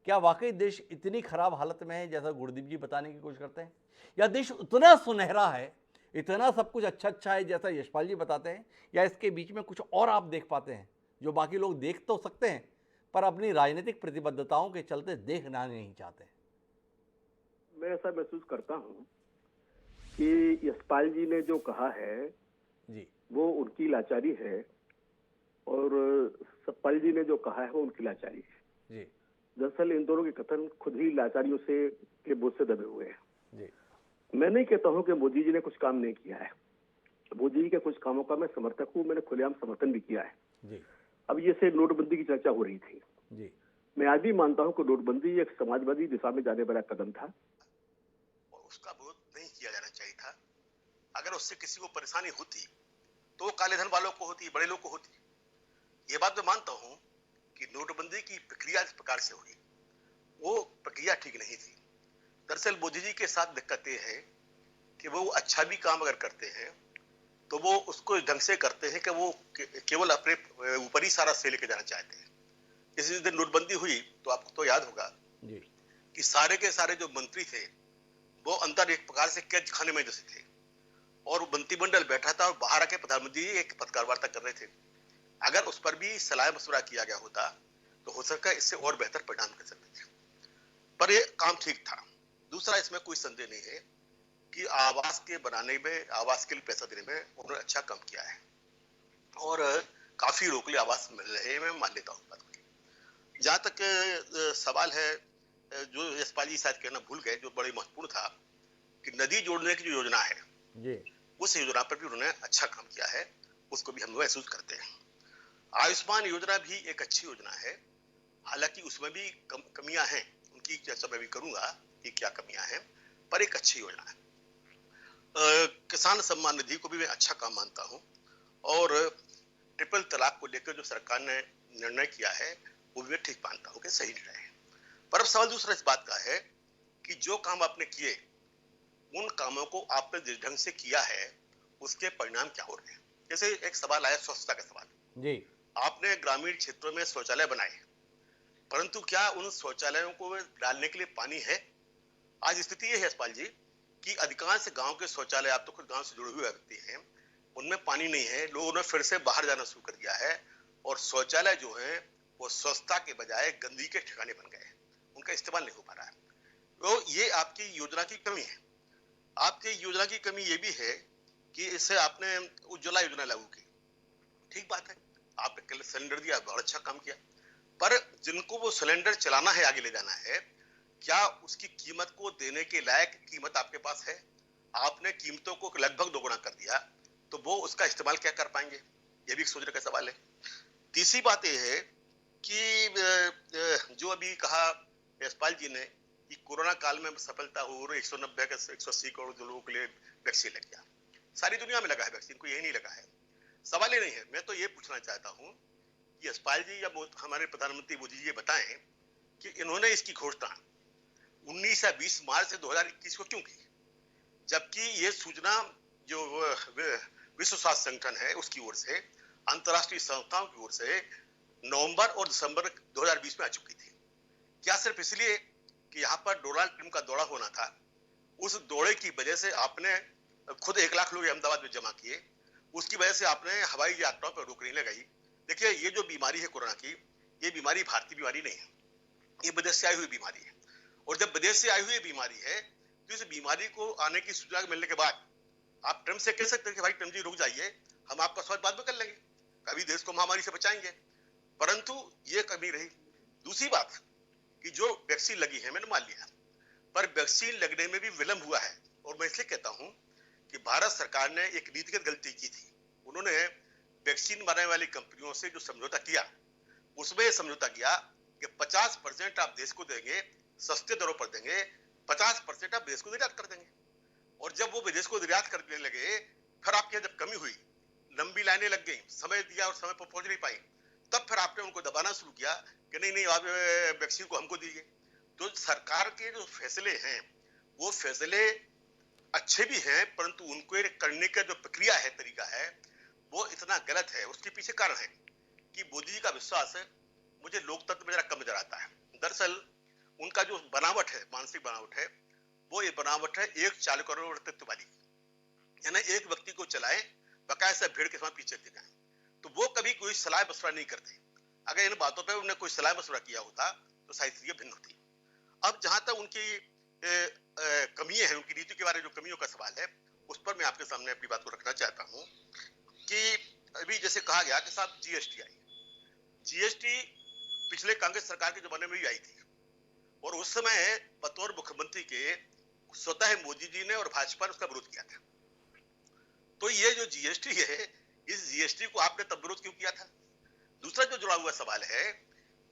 क्या वाकई देश इतनी खराब हालत में है जैसा गुरदीप जी बताने की कोशिश करते हैं, या देश उतना सुनहरा है, इतना सब कुछ अच्छा अच्छा है जैसा यशपाल जी बताते हैं, या इसके बीच में कुछ और आप देख पाते हैं जो बाकी लोग देख तो सकते हैं पर अपनी राजनीतिक प्रतिबद्धताओं के चलते देखना नहीं चाहते? मैं ऐसा महसूस करता हूँ कि यशपाल जी ने जो कहा है जी वो उनकी लाचारी है और सतपाल जी ने जो कहा है वो उनकी लाचारी है। जी दरअसल इन दोनों के कथन खुद ही लाचारियों से के बोझ से दबे हुए हैं। जी मैं नहीं कहता हूं कि मोदी जी ने कुछ काम नहीं किया है। मोदी जी के कुछ कामों का मैं समर्थक हूं, मैंने खुलेआम समर्थन भी किया है। जी अब ये से नोटबंदी की चर्चा हो रही थी। जी मैं आज भी मानता हूं कि नोटबंदी एक समाजवादी दिशा में जाने वाला कदम था और उसका विरोध नहीं किया जाना चाहिए था। अगर उससे किसी को परेशानी होती तो वो काले धन वालों को होती, बड़े लोग को होती। ये बात मैं मानता हूं कि नोटबंदी की प्रक्रिया जिस प्रकार से हुई वो प्रक्रिया ठीक नहीं थी। दरअसल मोदी जी के साथ दिक्कत ये है कि वो अच्छा भी काम अगर करते हैं तो वो उसको ढंग से करते हैं कि वो केवल अपने ऊपर ही सारा से लेके जाना चाहते हैं। इसी दिन नोटबंदी हुई तो आपको तो याद होगा जी कि सारे के सारे जो मंत्री थे वो अंदर एक प्रकार से कैद खाने में जैसे थे और मंत्रिमंडल बैठा था और बाहर आके प्रधानमंत्री जी एक पत्रकार वार्ता कर रहे थे। अगर उस पर भी सलाह मशवरा किया गया होता तो हो सकता है इससे और बेहतर परिणाम कर सकते थे, पर ये काम ठीक था। दूसरा, इसमें कोई संदेह नहीं है कि आवास के बनाने में, आवास के लिए पैसा देने में उन्होंने अच्छा काम किया है और काफी लोगों के लिए आवास मिल रहे हैं, मैं मान लेता हूँ बात को। जहां तक सवाल है जो यशपाल जी शायद कहना भूल गए, जो बड़ी महत्वपूर्ण था कि नदी जोड़ने की जो योजना है जी उस योजना पर भी उन्होंने अच्छा काम किया है, उसको भी हम महसूस करते हैं। आयुष्मान योजना भी एक अच्छी योजना है, हालांकि उसमें भी कमियां हैं, उनकी चर्चा मैं भी करूंगा कि क्या कमियां हैं, पर एक अच्छी योजना है। किसान सम्मान निधि को भी मैं अच्छा काम मानता हूं और ट्रिपल तलाक को लेकर जो सरकार ने निर्णय किया है वो भी मैं ठीक मानता हूं कि सही निर्णय है। पर अब सवाल दूसरा इस बात का है कि जो काम आपने किए उन कामों को आपने जिस ढंग से किया है उसके परिणाम क्या हो रहे हैं। जैसे एक सवाल आया स्वच्छता का सवाल, जी आपने ग्रामीण क्षेत्रों में शौचालय बनाए, परंतु क्या उन शौचालयों को डालने के लिए पानी है? आज स्थिति यह है यशपाल जी कि अधिकांश गांव के शौचालय, आप तो खुद गांव से जुड़े हुए व्यक्ति हैं, उनमें पानी नहीं है। लोगों ने फिर से बाहर जाना शुरू कर दिया है और शौचालय जो है वो स्वच्छता के बजाय गंदगी के ठिकाने बन गए हैं, उनका इस्तेमाल नहीं हो पा रहा है। तो ये आपकी योजना की कमी है। आपकी योजना की कमी ये भी है कि इससे आपने उज्ज्वला योजना लागू की, ठीक बात है, आपने सिलेंडर दिया, बहुत अच्छा काम किया, पर जिनको वो सिलेंडर चलाना है, आगे ले जाना है, क्या उसकी कीमत को देने के लायक कीमत आपके पास है? आपने कीमतों को लगभग दोगुना कर दिया, तो वो उसका इस्तेमाल क्या कर पाएंगे? ये भी सोचने का सवाल है। तीसरी बात यह है कि जो अभी कहा यशपाल जी ने कि कोरोना काल में सफलता हो रही, 190 का 180 करोड़ जो लोगों के लिए वैक्सीन लग गया, सारी दुनिया में लगा है वैक्सीन, को यही नहीं लगा है। सवाल ही नहीं है। मैं तो ये पूछना चाहता हूँ कि यशपाल जी या हमारे प्रधानमंत्री मोदी जी ये बताएं कि इन्होंने इसकी घोषणा 19 या 20 मार्च 2021 को क्यों की, जबकि ये सूचना जो विश्व स्वास्थ्य संगठन है उसकी ओर से, अंतरराष्ट्रीय संस्थाओं की ओर से नवंबर और दिसंबर 2020 में आ चुकी थी। क्या सिर्फ इसलिए कि यहाँ पर डोनाल्ड ट्रंप का दौरा होना था, उस दौरे की वजह से आपने खुद 1 लाख लोग अहमदाबाद में जमा किए, उसकी वजह से आपने हवाई यात्राओं पर रोक नहीं लगाई? देखिए, ये जो बीमारी है कोरोना की, ये बीमारी भारतीय बीमारी नहीं है, ये विदेश से आई हुई बीमारी है। और जब विदेश से आई हुई बीमारी है तो इस बीमारी को आने की सूचना मिलने के बाद आप ट्रंप से कह सकते हैं कि भाई ट्रंप जी रुक जाइए, हम आपका स्वागत बाद में कर लेंगे, कभी देश को महामारी से बचाएंगे, परंतु ये कभी रही। दूसरी बात कि जो वैक्सीन लगी है मैंने मान लिया, पर वैक्सीन लगने में भी विलंब हुआ है और मैं इसलिए कहता हूं कि भारत सरकार ने एक नीतिगत गलती की थी। उन्होंने वैक्सीन बनाने वाली कंपनियों से जो समझौता किया, उसमें समझौता किया कि 50% आप देश को देंगे, सस्ते दरों पर देंगे, 50% आप देश को निर्यात कर देंगे। और जब वो विदेश को निर्यात करने लगे, फिर आपके जब कमी हुई, लंबी लाइनें लग गई, समय दिया और समय पर पहुंच नहीं पाई, तब फिर आपने उनको दबाना शुरू किया कि नहीं नहीं आप वैक्सीन को हमको दीजिए। तो सरकार के जो फैसले हैं वो फैसले अच्छे भी हैं, परंतु उनको करने का जो प्रक्रिया है, तरीका है, वो इतना गलत है। उसके पीछे कारण है कि मोदी जी का विश्वास है मुझे लोकतंत्र में जरा कम नजर आता है। दरअसल उनका जो बनावट है, मानसिक बनावट है, वो ये बनावट है एक चालक और नेतृत्व वाली, यानी एक व्यक्ति को चलाए, बकाया से भीड़ के साथ पीछे दिखाए, तो वो कभी कोई सलाह मशवरा नहीं करते। अगर इन बातों पर उन्होंने कोई सलाह मशवरा किया होता तो शायद ये भिन्न होती। अब जहां तक उनकी कमियां हैं, उनकी नीति के बारे में जो कमियों का सवाल है, उस पर मैं आपके सामने अपनी बात को रखना चाहता हूं कि अभी जैसे कहा गया कि साहब जीएसटी आई, जीएसटी पिछले कांग्रेस सरकार के जमाने में भी आई थी और उस समय बतौर मुख्यमंत्री के स्वतः मोदी जी ने और भाजपा ने उसका विरोध किया था। तो ये जो जीएसटी है, इस जीएसटी को आपने तब विरोध क्यों किया था? दूसरा जो जुड़ा हुआ सवाल है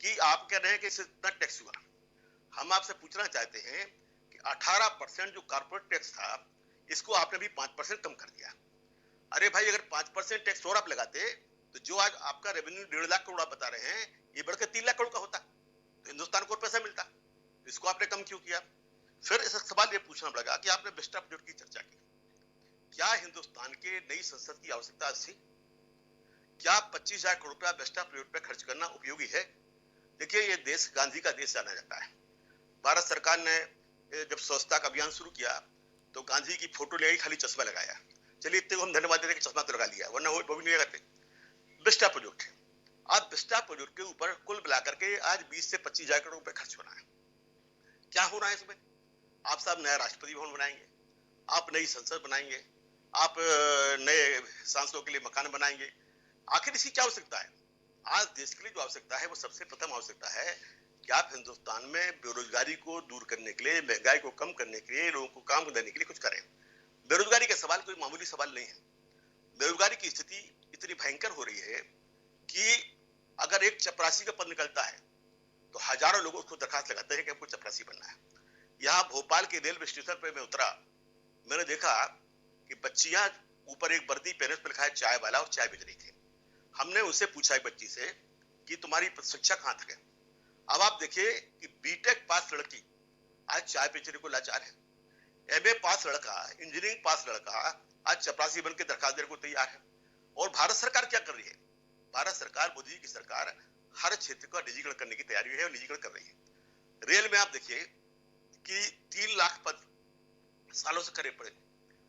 कि आप कह रहे हैं कि इससे इतना टैक्स हुआ। हम आपसे पूछना चाहते हैं कि 18% जो कॉर्पोरेट टैक्स था, इसको आपने भी 5% कम कर दिया। अरे भाई, अगर 5% टैक्स और आप लगाते तो जो आज आपका रेवेन्यू 1.5 लाख करोड़ आप बता रहे हैं, ये बढ़कर 3 लाख करोड़ का होता, तो हिंदुस्तान को और पैसा मिलता। इसको आपने कम क्यों किया? फिर इस सवाल ये पूछना लगा कि आपने बेस्टा बजट की चर्चा की, क्या हिंदुस्तान के नई संसद की आवश्यकता थी? क्या 25,000 करोड़ रुपया बेस्टा बजट पे खर्च करना उपयोगी है? देखिए, ये देश गांधी का देश जाना जाता है। भारत सरकार ने जब स्वच्छता का अभियान शुरू किया तो गांधी की फोटो ले खाली चश्मा लगाया। चलिए, इतने को हम धन्यवाद देते कि चश्मा तो लगा लिया, वरना वो भी नहीं लगाते। बेस्टा प्रोजेक्ट है, आज बेस्टा प्रोजेक्ट के ऊपर कुल मिलाकर के आज 20 से 25,000 करोड़ रुपए खर्च होना है। क्या हो रहा है इसमें? आप साहब नया राष्ट्रपति भवन बनाएंगे, आप नई संसद बनाएंगे, आप नए सांसदों के लिए मकान बनाएंगे। आखिर इसकी क्या आवश्यकता है? आज देश के लिए जो आवश्यकता है वो सबसे प्रथम आवश्यकता है कि आप हिंदुस्तान में बेरोजगारी को दूर करने के लिए, महंगाई को कम करने के लिए, लोगों को काम देने के लिए कुछ करें। बेरोजगारी का सवाल कोई मामूली सवाल नहीं है। बेरोजगारी की स्थिति इतनी भयंकर हो रही है कि अगर एक चपरासी का पद निकलता है तो हजारों लोग उसको दरखास्त लगाते हैं कि हमको चपरासी बनना है। यहाँ भोपाल के रेलवे स्टेशन पर मैं उतरा, मैंने देखा कि बच्चियां ऊपर एक वर्दी पहने पर लिखा है चाय वाला और चाय बेच रही थी। हमने उनसे पूछा एक बच्ची से कि तुम्हारी शिक्षा कहाँ तक है? अब आप देखिए कि बीटेक पास लड़की आज चाय बेचने को लाचार है, एमए पास लड़का, इंजीनियरिंग पास लड़का आज चपरासी बन के दरखास्त देने को तैयार है। और भारत सरकार क्या कर रही है? भारत सरकार, मोदी जी की सरकार हर क्षेत्र का निजीकरण करने की तैयारी है और निजीकरण कर रही है। रेल में आप देखिए कि 3 लाख पद सालों से करे पड़े,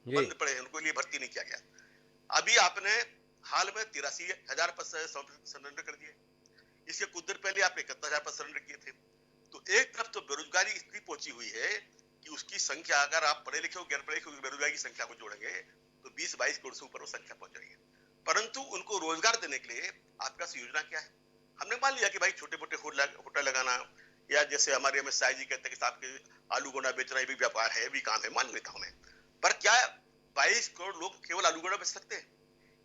बंद पड़े हैं, उनको लिए भर्ती नहीं किया गया। अभी आपने हाल में 83,000 पद सरेंडर कर दिए, इसके कुछ देर पहले आपने 71,000 पद सरेंडर किए थे। तो एक तरफ तो बेरोजगारी इतनी पहुंची हुई है कि उसकी संख्या, अगर आप पढ़े लिखे हो गैर पढ़े लिखे बेरोजगारी की संख्या को जोड़ेंगे तो 20-22 करोड़ से ऊपर वो संख्या पहुंच रही है। परंतु उनको रोजगार देने के लिए आपके पास योजना क्या है? हमने मान लिया कि भाई छोटे मोटे होटल लगाना, या जैसे हमारे अमित शाह जी कहते हैं कि साहब के आलू गोना बेचना ये भी व्यापार है, भी काम है, मान लेता हूं मैं। पर क्या 22 करोड़ लोग केवल आलू गोना बेच सकते हैं?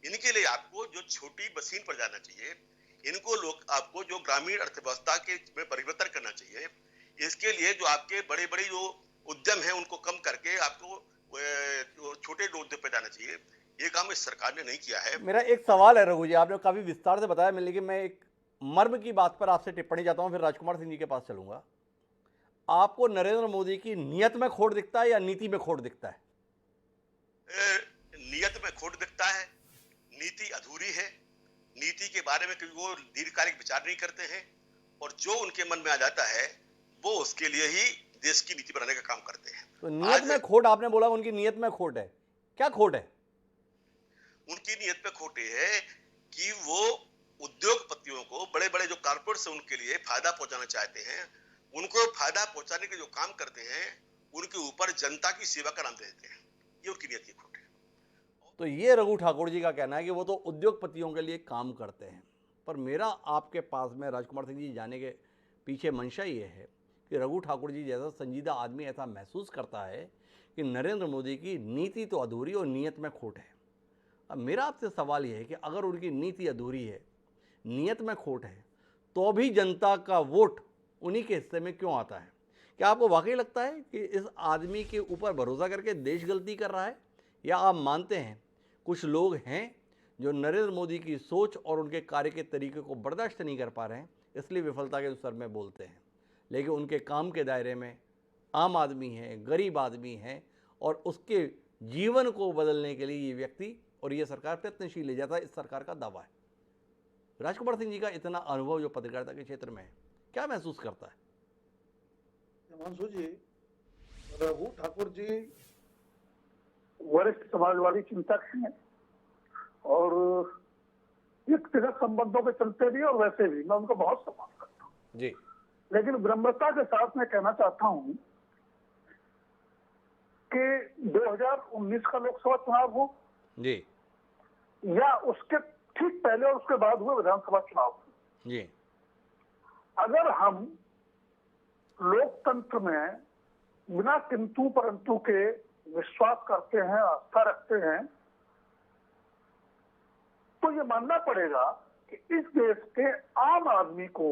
इनके लिए आपको जो छोटी मशीन पर जाना चाहिए, इनको लोग आपको जो ग्रामीण अर्थव्यवस्था के में परिवर्तन करना चाहिए, इसके लिए जो आपके बड़े बड़े जो उद्यम है उनको कम करके आपको छोटे उद्योग पे जाना चाहिए। ये काम इस सरकार ने नहीं किया है। मेरा एक सवाल है रघु जी, आपने काफी विस्तार से बताया, लेकिन मैं एक मर्म की बात पर आपसे टिप्पणी चाहता हूं, फिर राजकुमार सिंह जी के पास चलूंगा। आपको नरेंद्र मोदी की नीयत में खोट दिखता है या नीति में खोट दिखता है? नियत में खोट दिखता है, नीति अधूरी है। नीति के बारे में क्योंकि वो दीर्घकालिक विचार नहीं करते हैं और जो उनके मन में आ जाता है वो उसके लिए ही देश की नीति बनाने का काम करते हैं। तो नीयत में खोट, आपने बोला उनकी नीयत में खोट है, क्या खोट है? उनकी नीयत में खोट है कि वो उद्योगपतियों को, बड़े बड़े जो कारपोरेट उनके लिए फायदा पहुंचाना चाहते हैं, उनको फायदा पहुंचाने के जो काम करते हैं उनके ऊपर जनता की सेवा का नाम दे देते हैं। ये उनकी नीयत की खोट है। तो ये रघु ठाकुर जी का कहना है कि वो तो उद्योगपतियों के लिए काम करते हैं। पर मेरा आपके पास में राजकुमार सिंह जी जाने के पीछे मंशा ये है कि रघु ठाकुर जी जैसा संजीदा आदमी ऐसा महसूस करता है कि नरेंद्र मोदी की नीति तो अधूरी और नीयत में खोट है। अब मेरा आपसे सवाल ये है कि अगर उनकी नीति अधूरी है, नीयत में खोट है, तो भी जनता का वोट उन्हीं के हिस्से में क्यों आता है? क्या आपको वाकई लगता है कि इस आदमी के ऊपर भरोसा करके देश गलती कर रहा है, या आप मानते हैं कुछ लोग हैं जो नरेंद्र मोदी की सोच और उनके कार्य के तरीके को बर्दाश्त नहीं कर पा रहे हैं, इसलिए विफलता के स्वर में बोलते हैं, लेकिन उनके काम के दायरे में आम आदमी है, गरीब आदमी है और उसके जीवन को बदलने के लिए ये व्यक्ति और ये सरकार प्रयत्नशील है, जैसा इस सरकार का दावा है। राजकुमार सिंह जी का इतना अनुभव जो पत्रकारिता के क्षेत्र में है, क्या महसूस करता है? हिमांशु जी, रघु ठाकुर जी वरिष्ठ समाजवादी चिंतक हैं और व्यक्तिगत संबंधों के चलते भी और वैसे भी मैं उनको बहुत सम्मान करता हूँ जी। लेकिन विनम्रता के साथ मैं कहना चाहता हूँ कि 2019 का लोकसभा चुनाव हो जी या उसके ठीक पहले और उसके बाद हुए विधानसभा चुनाव, जी अगर हम लोकतंत्र में बिना किंतु परंतु के विश्वास करते हैं, आस्था रखते हैं, तो ये मानना पड़ेगा कि इस देश के आम आदमी को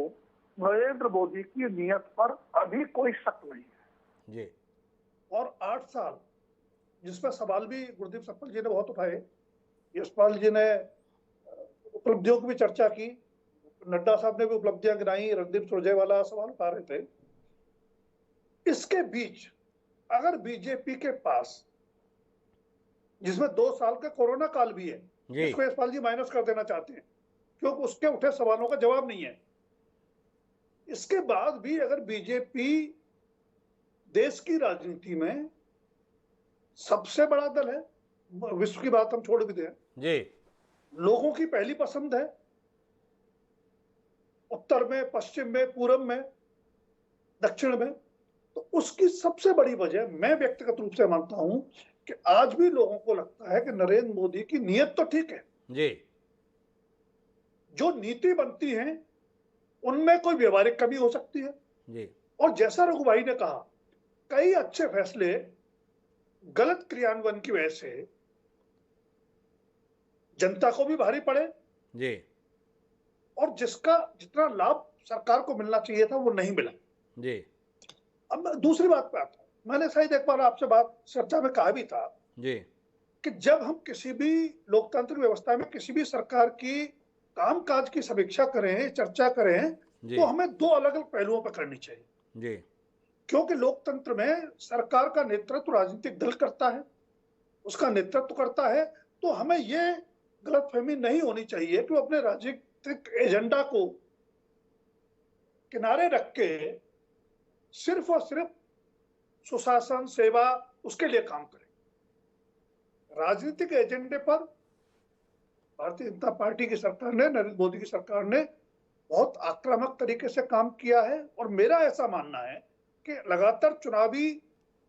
नरेंद्र मोदी की नीयत पर अभी कोई शक नहीं है। जी और 8 साल जिसमें सवाल भी गुरदीप सप्पल जी ने बहुत उठाए, यशपाल जी ने उपलब्धियों की भी चर्चा की, नड्डा साहब ने भी उपलब्धियां गिनाई, रणदीप सुरजेवाला सवाल उठा रहे थे। इसके बीच अगर बीजेपी के पास, जिसमें 2 साल का कोरोना काल भी है, जी इसको यशपाल जी माइनस कर देना चाहते हैं क्योंकि उसके उठे सवालों का जवाब नहीं है, इसके बाद भी अगर बीजेपी देश की राजनीति में सबसे बड़ा दल है, विश्व की बात हम छोड़ भी दें, जी लोगों की पहली पसंद है, उत्तर में, पश्चिम में, पूर्व में, दक्षिण में, तो उसकी सबसे बड़ी वजह मैं व्यक्तिगत रूप से मानता हूं कि आज भी लोगों को लगता है कि नरेंद्र मोदी की नीयत तो ठीक है, जी जो नीति बनती है उनमें कोई व्यवहारिक कमी हो सकती है। जी और जैसा रघु भाई ने कहा, कई अच्छे फैसले गलत क्रियान्वयन की वजह से जनता को भी भारी पड़े जी और जिसका जितना लाभ सरकार को मिलना चाहिए था वो नहीं मिला। जी अब मैं दूसरी बात पे आता हूं, मैंने शायद एक बार आपसे बात चर्चा में कहा भी था जी कि जब हम किसी भी लोकतांत्रिक व्यवस्था में किसी भी सरकार की कामकाज की समीक्षा करें, चर्चा करें, जी तो हमें 2 अलग अलग पहलुओं पर करनी चाहिए, जी क्योंकि लोकतंत्र में सरकार का नेतृत्व राजनीतिक दल करता है, उसका नेतृत्व करता है, तो हमें ये गलतफहमी नहीं होनी चाहिए कि वो अपने राजनीतिक एजेंडा को किनारे रख के सिर्फ और सिर्फ सुशासन, सेवा, उसके लिए काम करें। राजनीतिक एजेंडे पर भारतीय जनता पार्टी की सरकार ने, नरेंद्र मोदी की सरकार ने बहुत आक्रामक तरीके से काम किया है और मेरा ऐसा मानना है कि लगातार चुनावी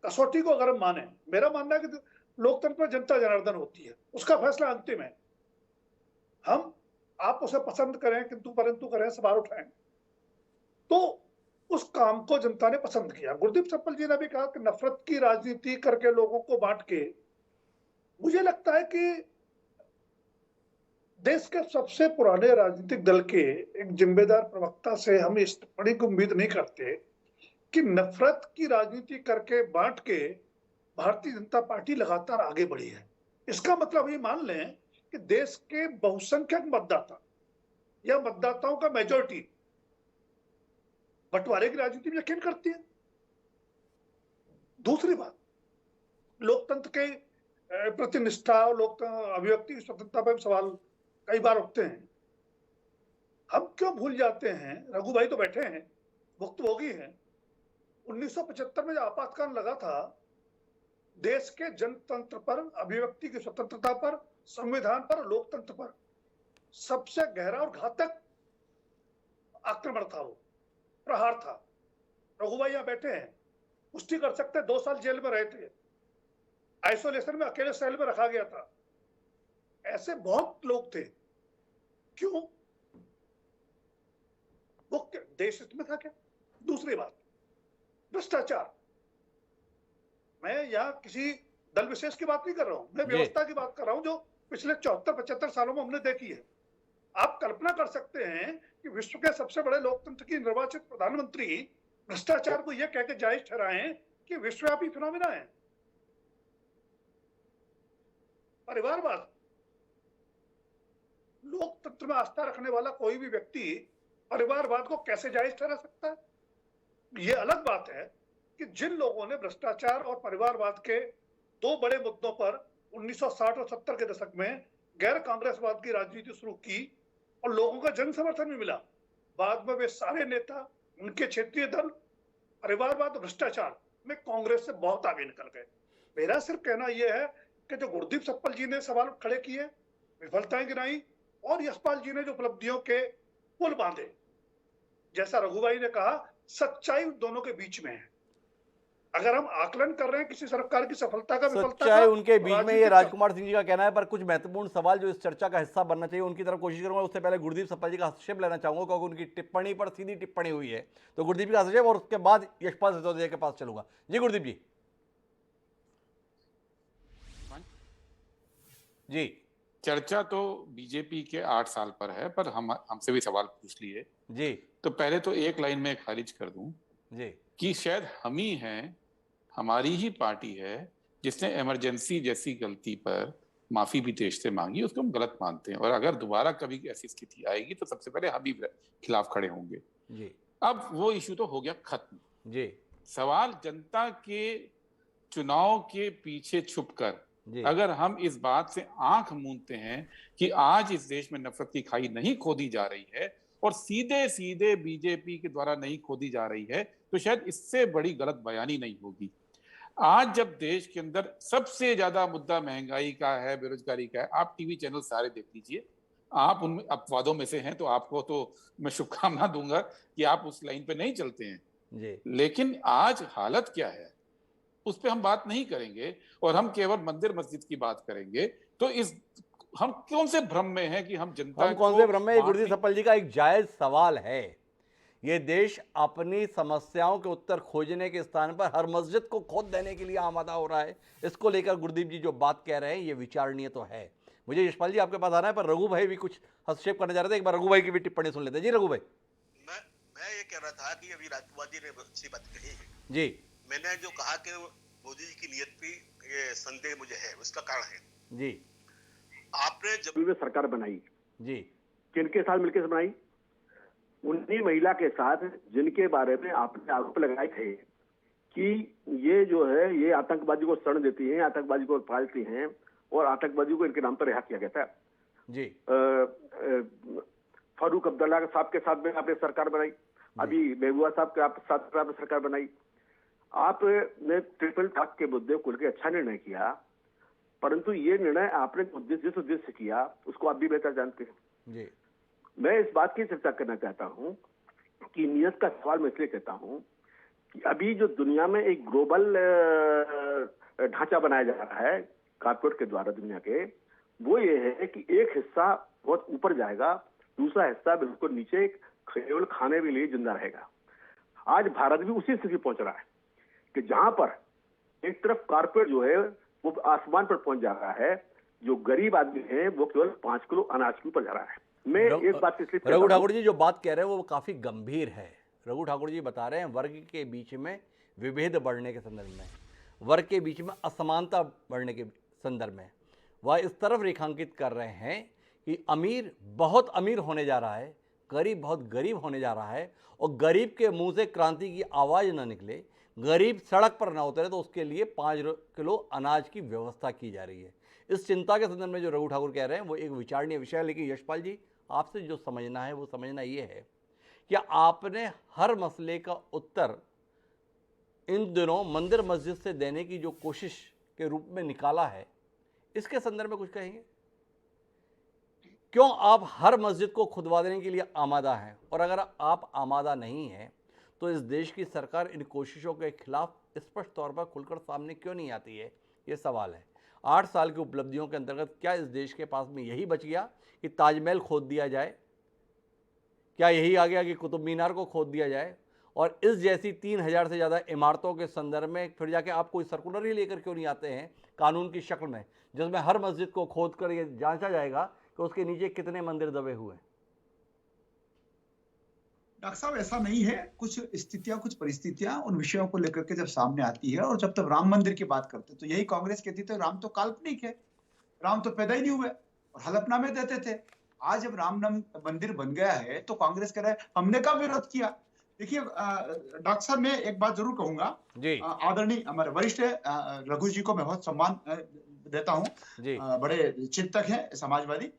कसौटी को अगर हम माने, मेरा मानना है कि लोकतंत्र में जनता जनार्दन होती है, उसका फैसला अंतिम है। हम आप उसे पसंद करें, किंतु परंतु करें, सवाल उठाएं, तो उस काम को जनता ने पसंद किया। गुरदीप सप्पल जी ने भी कहा कि नफरत की राजनीति करके लोगों को बांट के, मुझे लगता है कि देश के सबसे पुराने राजनीतिक दल के एक जिम्मेदार प्रवक्ता से हम इस टिप्पणी की उम्मीद नहीं करते कि नफरत की राजनीति करके बांट के भारतीय जनता पार्टी लगातार आगे बढ़ी है। इसका मतलब ये मान लें कि देश के बहुसंख्यक मतदाता या मतदाताओं का मेजॉरिटी बंटवारे की राजनीति में यकीन करती है। दूसरी बात, लोकतंत्र के प्रति निष्ठा और अभिव्यक्ति की स्वतंत्रता पर सवाल कई बार उठते हैं। हम क्यों भूल जाते हैं, रघु भाई तो बैठे हैं, भुक्तभोगी हैं, 1975 में जब आपातकाल लगा था, देश के जनतंत्र पर, अभिव्यक्ति की स्वतंत्रता पर, संविधान पर, लोकतंत्र पर सबसे गहरा और घातक आक्रमण था, वो प्रहार था। रघु भाई यहाँ बैठे हैं, पुष्टि कर सकते हैं, 2 साल जेल में रहे थे, आइसोलेशन में अकेले सेल में रखा गया था, ऐसे बहुत लोग थे। क्यों? वो देश हित में था क्या? दूसरी बात, भ्रष्टाचार। मैं यहाँ किसी दल विशेष की बात नहीं कर रहा हूं, मैं व्यवस्था की बात कर रहा हूं जो पिछले 74-75 सालों में हमने देखी है। आप कल्पना कर सकते हैं कि विश्व के सबसे बड़े लोकतंत्र की निर्वाचित प्रधानमंत्री भ्रष्टाचार को यह कहकर जायज ठहराएं कि विश्वव्यापी फिनोमिना है। परिवारवाद, लोकतंत्र में आस्था रखने वाला कोई भी व्यक्ति परिवारवाद को कैसे जायज ठहरा सकता है? यह अलग बात है कि जिन लोगों ने भ्रष्टाचार और परिवारवाद के 2 बड़े मुद्दों पर 1960 और 70 के दशक में गैर कांग्रेसवाद की राजनीति शुरू की और लोगों का जन समर्थन भी मिला, बाद में वे सारे नेता, उनके क्षेत्रीय दल परिवारवाद और भ्रष्टाचार में कांग्रेस से बहुत आगे निकल गए। मेरा सिर्फ कहना यह है कि जो गुरदीप सप्पल जी ने सवाल खड़े किए, विफलताएं गिनाई, और यशपाल जी ने जो उपलब्धियों के पुल बांधे, जैसा रघु भाई ने कहा, सच्चाई उन दोनों के बीच में है। अगर हम आकलन कर रहे हैं किसी सरकार की सफलता का विफलता सच्चाई का, उनके बीच में ये राजनीतिक राजकुमार सिंह जी का कहना है, पर कुछ महत्वपूर्ण सवाल जो इस चर्चा का हिस्सा बनना चाहिए उनकी तरफ कोशिश करूंगा। उससे पहले गुरदीप सप्पा जी का हस्तक्षेप लेना चाहूंगा, क्योंकि उनकी टिप्पणी पर सीधी टिप्पणी हुई है। तो गुरदीप का हस्तक्षेप और उसके बाद यशपाल सिसोदिया के पास चलूंगा। जी गुरदीप जी। जी चर्चा तो बीजेपी के 8 साल पर है, पर हमसे भी सवाल पूछ लिए। जी तो पहले तो एक लाइन में खारिज कर दूं जी कि शायद हम ही हैं, हमारी ही पार्टी है जिसने इमरजेंसी जैसी गलती पर माफी भी देश से मांगी, उसको हम गलत मानते हैं। और अगर दोबारा कभी ऐसी स्थिति आएगी तो सबसे पहले हम ही खिलाफ खड़े होंगे। जी अब वो इशू तो हो गया खत्म। जी सवाल जनता के चुनाव के पीछे छुपकर जी अगर हम इस बात से आंख मूंदते हैं कि आज इस देश में नफरत की खाई नहीं खोदी जा रही है और सीधे सीधे बीजेपी के द्वारा नहीं खोदी जा रही है, तो शायद इससे बड़ी गलत बयानी नहीं होगी। आज जब देश के अंदर सबसे ज्यादा मुद्दा महंगाई का है, बेरोजगारी का है, आप टीवी चैनल सारे देख लीजिए, आप उन अपवादों में से हैं, तो आपको तो मैं शुभकामना दूंगा कि आप उस लाइन पे नहीं चलते हैं। जी लेकिन आज हालत क्या है उस पर हम बात नहीं करेंगे और हम केवल मंदिर मस्जिद की बात करेंगे। तो इस हम कौन से भ्रम में हैं कि हम जनता हम कौन को से ब्रह्म में, बांटने- गुरदीप सप्पल जी का एक जायज सवाल है। ये देश अपनी समस्याओं के उत्तर खोजने के स्थान पर हर मस्जिद को खोद देने के लिए आमादा हो रहा है। इसको लेकर गुरदीप जी जो बात कह रहे हैं ये विचारणीय तो है। मुझे यशपाल जी आपके पास आना है, पर रघु भाई भी कुछ हस्तक्षेप करने जा रहे थे। एक बार रघु भाई की भी टिप्पणी सुन लेते हैं। जी रघु भाई। मैं ये कह रहा था कि अभी राजकुमार जी ने अच्छी बात कही है। जी मैंने जो कहा कि मोदी जी की नियत पे ये संदेह मुझे है, उसका कारण है जी आपने जब में सरकार बनाई, जी किनके साथ मिलकर बनाई? उन्हीं महिला के साथ जिनके बारे में आपने आरोप लगाए थे कि ये जो है ये आतंकवादी को शरण देती हैं, आतंकवादी को पालती हैं और आतंकवादी को इनके नाम पर रिहा किया गया था। जी फारूक अब्दुल्ला साहब के साथ में आपने सरकार बनाई, अभी महबूबा साहब के साथ आपने सरकार बनाई। आपने ट्रिपल तलाक के मुद्दे को लेकर अच्छा निर्णय किया, परंतु ये निर्णय आपने जिस उद्देश्य से किया उसको आप भी बेहतर जानते हैं। जी मैं इस बात की चर्चा करना चाहता हूं कि नियत का सवाल मैं इसलिए कहता हूं कि अभी जो दुनिया में एक ग्लोबल ढांचा बनाया जा रहा है कारपोरेट के द्वारा दुनिया के, वो ये है कि एक हिस्सा बहुत ऊपर जाएगा, दूसरा हिस्सा बिल्कुल नीचे केवल खाने के लिए जिंदा रहेगा। आज भारत भी उसी स्थिति पहुंच रहा है कि जहां पर एक तरफ कारपोरेट जो है वो आसमान पर पहुंच जा रहा है, जो गरीब आदमी है वो केवल 5 किलो अनाज के ऊपर जा रहा है। मैं एक बात इसलिए रघु ठाकुर जी जो बात कह रहे हैं वो काफी गंभीर है। रघु ठाकुर जी बता रहे हैं वर्ग के बीच में विभेद बढ़ने के संदर्भ में, वर्ग के बीच में असमानता बढ़ने के संदर्भ में वह इस तरफ रेखांकित कर रहे हैं कि अमीर बहुत अमीर होने जा रहा है, गरीब बहुत गरीब होने जा रहा है, और गरीब के मुंह से क्रांति की आवाज़ ना निकले, गरीब सड़क पर ना उतरे, तो उसके लिए 5 किलो अनाज की व्यवस्था की जा रही है। इस चिंता के संदर्भ में जो रघु ठाकुर कह रहे हैं वो एक विचारणीय विषय है। लेकिन यशपाल जी आपसे जो समझना है वो समझना ये है कि आपने हर मसले का उत्तर इन दिनों मंदिर मस्जिद से देने की जो कोशिश के रूप में निकाला है, इसके संदर्भ में कुछ कहेंगे? क्यों आप हर मस्जिद को खुदवा देने के लिए आमादा हैं? और अगर आप आमादा नहीं हैं तो इस देश की सरकार इन कोशिशों के खिलाफ स्पष्ट तौर पर खुलकर सामने क्यों नहीं आती है? ये सवाल है। 8 साल की उपलब्धियों के अंतर्गत क्या इस देश के पास में यही बच गया कि ताजमहल खोद दिया जाए? क्या यही आ गया कि कुतुब मीनार को खोद दिया जाए? और इस जैसी 3000 से ज़्यादा इमारतों के संदर्भ में फिर जाके आप कोई सर्कुलर ही लेकर क्यों नहीं आते हैं कानून की शक्ल में, जिसमें हर मस्जिद को खोद कर ये जांचा जाएगा कि उसके नीचे कितने मंदिर दबे हुए हैं? डॉक्टर साहब ऐसा नहीं है, कुछ स्थितियां कुछ परिस्थितियां उन विषयों को लेकर के जब सामने आती है, और जब तक राम मंदिर की बात करते हैं तो यही कांग्रेस कहती थी राम तो काल्पनिक है, राम तो पैदा ही नहीं हुए, और हलफनामे देते थे। आज जब राम मंदिर बन गया है तो कांग्रेस कह रहा है हमने कब विरोध किया। देखिए डॉक्टर साहब मैं एक बात जरूर कहूंगा, आदरणीय हमारे वरिष्ठ रघु जी को मैं बहुत सम्मान देता हूँ, बड़े चिंतक हैं समाजवादी।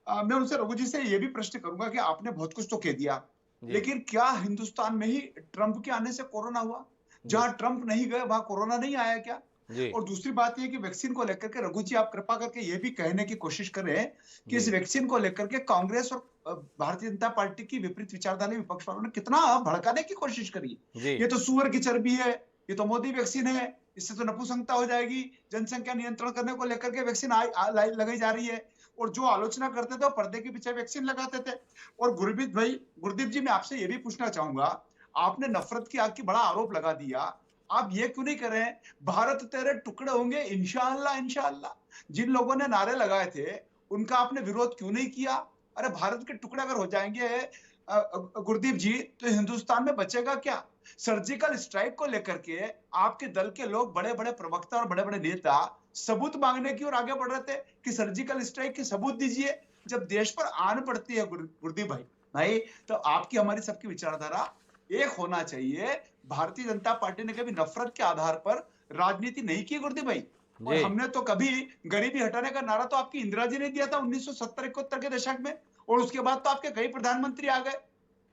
मैं उनसे रघु जी से ये भी प्रश्न करूंगा कि आपने बहुत कुछ तो कह दिया, लेकिन क्या हिंदुस्तान में ही ट्रंप के आने से कोरोना हुआ? जहां ट्रंप नहीं गए वहां कोरोना नहीं आया क्या? और दूसरी बात यह कि वैक्सीन को लेकर के रघु जी आप कृपा करके ये भी कहने की कोशिश करें कि इस वैक्सीन को लेकर के कांग्रेस और भारतीय जनता पार्टी की विपरीत विचारधारा विपक्ष वालों ने कितना भड़काने की कोशिश करी। ये तो सुअर की चर्बी है, ये तो मोदी वैक्सीन है, इससे तो नपुंसकता हो जाएगी, जनसंख्या नियंत्रण करने को लेकर के वैक्सीन लगाई जा रही है। और जो आलोचना करते थे वो पर्दे के पीछे वैक्सीन लगाते थे। और गुरदीप जी, मैं आपसे ये भी पूछना चाहूंगा, आपने नफरत की आग की बड़ा आरोप लगा दिया, आप ये क्यों नहीं करें, भारत तेरे टुकड़े होंगे इंशाअल्लाह इंशाअल्लाह। जिन लोगों ने नारे लगाए थे उनका आपने विरोध क्यों नहीं किया? अरे भारत के टुकड़े अगर हो जाएंगे गुरदीप जी, तो हिंदुस्तान में बचेगा क्या? सर्जिकल स्ट्राइक को लेकर के आपके दल के लोग, बड़े बड़े प्रवक्ता और बड़े बड़े नेता सबूत मांगने की ओर आगे बढ़ रहे थे कि सर्जिकल स्ट्राइक के सबूत दीजिए। जब देश पर आन पड़ती है गुरदीप भाई, तो आपकी हमारी सबकी विचारधारा एक होना चाहिए। भारतीय जनता पार्टी ने कभी नफरत के आधार पर राजनीति नहीं की गुरदीप भाई। और जी। हमने तो कभी गरीबी हटाने का नारा तो आपकी इंदिरा जी ने दिया था 1970-71 के दशक में, और उसके बाद तो आपके कई प्रधानमंत्री आ गए।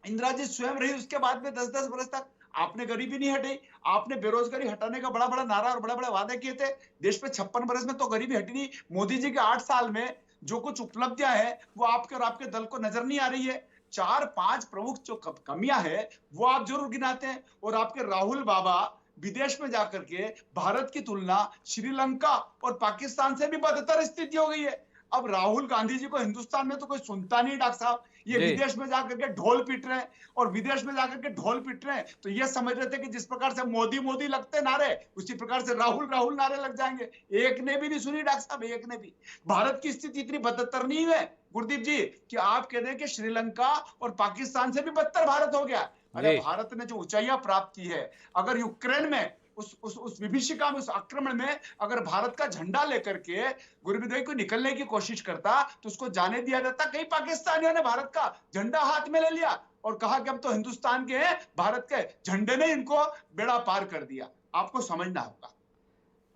इंदिरा जी स्वयं रही उसके बाद में 10-10 वर्ष तक, आपने गरीबी नहीं हटाई। आपने बेरोजगारी हटाने का बड़ा बड़ा नारा और बड़े बड़े वादे किए थे। देश में 56 वर्ष में तो गरीबी हटी नहीं। मोदी जी के 8 साल में जो कुछ उपलब्धियां हैं वो आपके और आपके दल को नजर नहीं आ रही है। 4-5 प्रमुख जो कमियां है वो आप जरूर गिनाते हैं। और आपके राहुल बाबा विदेश में जाकर के भारत की तुलना श्रीलंका और पाकिस्तान से भी बदतर स्थिति हो गई है। अब राहुल गांधी जी को हिंदुस्तान में तो कोई सुनता नहीं डॉक्टर साहब, ये जी। विदेश में जाकर के ढोल पीट रहे हैं। और विदेश में जाकर के ढोल पीट रहे हैं तो ये समझ रहे थे कि जिस प्रकार से मोदी मोदी लगते नारे, उसी प्रकार से राहुल राहुल नारे लग जाएंगे। एक ने भी नहीं सुनी डॉक्टर साहब, एक ने भी। भारत की स्थिति इतनी बदतर नहीं है गुरदीप जी कि आप कह रहे हैं कि श्रीलंका और पाकिस्तान से भी बदतर भारत हो गया। अरे जी। भारत ने जो ऊंचाइयां प्राप्त की है, अगर यूक्रेन में उस विभीषिका में, उस आक्रमण में अगर भारत का झंडा लेकर के गुरबीदोई को निकलने की कोशिश करता तो उसको जाने दिया जाता। कई पाकिस्तानियों ने भारत का झंडा हाथ में ले लिया और कहा कि हम तो हिंदुस्तान के हैं, भारत के झंडे ने इनको बेड़ा पार कर दिया। आपको समझना होगा।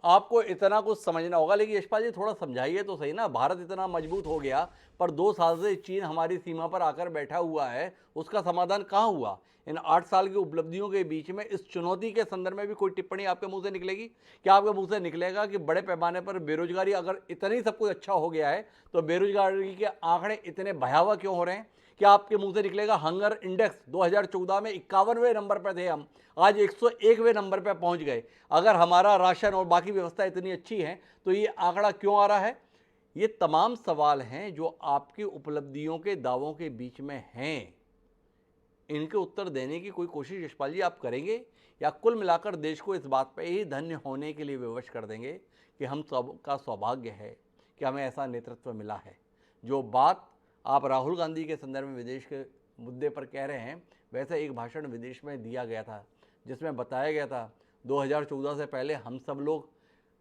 आपको इतना कुछ समझना होगा, लेकिन यशपाल जी थोड़ा समझाइए तो सही ना। भारत इतना मजबूत हो गया पर 2 साल से चीन हमारी सीमा पर आकर बैठा हुआ है, उसका समाधान कहाँ हुआ? इन 8 साल की उपलब्धियों के बीच में इस चुनौती के संदर्भ में भी कोई टिप्पणी आपके मुंह से निकलेगी? क्या आपके मुंह से निकलेगा कि बड़े पैमाने पर बेरोजगारी, अगर इतना ही सब कुछ अच्छा हो गया है तो बेरोजगारी के आंकड़े इतने भयावह क्यों हो रहे हैं? क्या आपके मुंह से निकलेगा हंगर इंडेक्स 2014 में 51वें नंबर पर थे हम, आज 101वें नंबर पर पहुंच गए। अगर हमारा राशन और बाकी व्यवस्था इतनी अच्छी है तो ये आंकड़ा क्यों आ रहा है? ये तमाम सवाल हैं जो आपकी उपलब्धियों के दावों के बीच में हैं। इनके उत्तर देने की कोई कोशिश यशपाल जी आप करेंगे, या कुल मिलाकर देश को इस बात पर ही धन्य होने के लिए विवश कर देंगे कि हम सबका सौभाग्य है कि हमें ऐसा नेतृत्व मिला है? जो बात आप राहुल गांधी के संदर्भ में विदेश के मुद्दे पर कह रहे हैं, वैसे एक भाषण विदेश में दिया गया था जिसमें बताया गया था 2014 से पहले हम सब लोग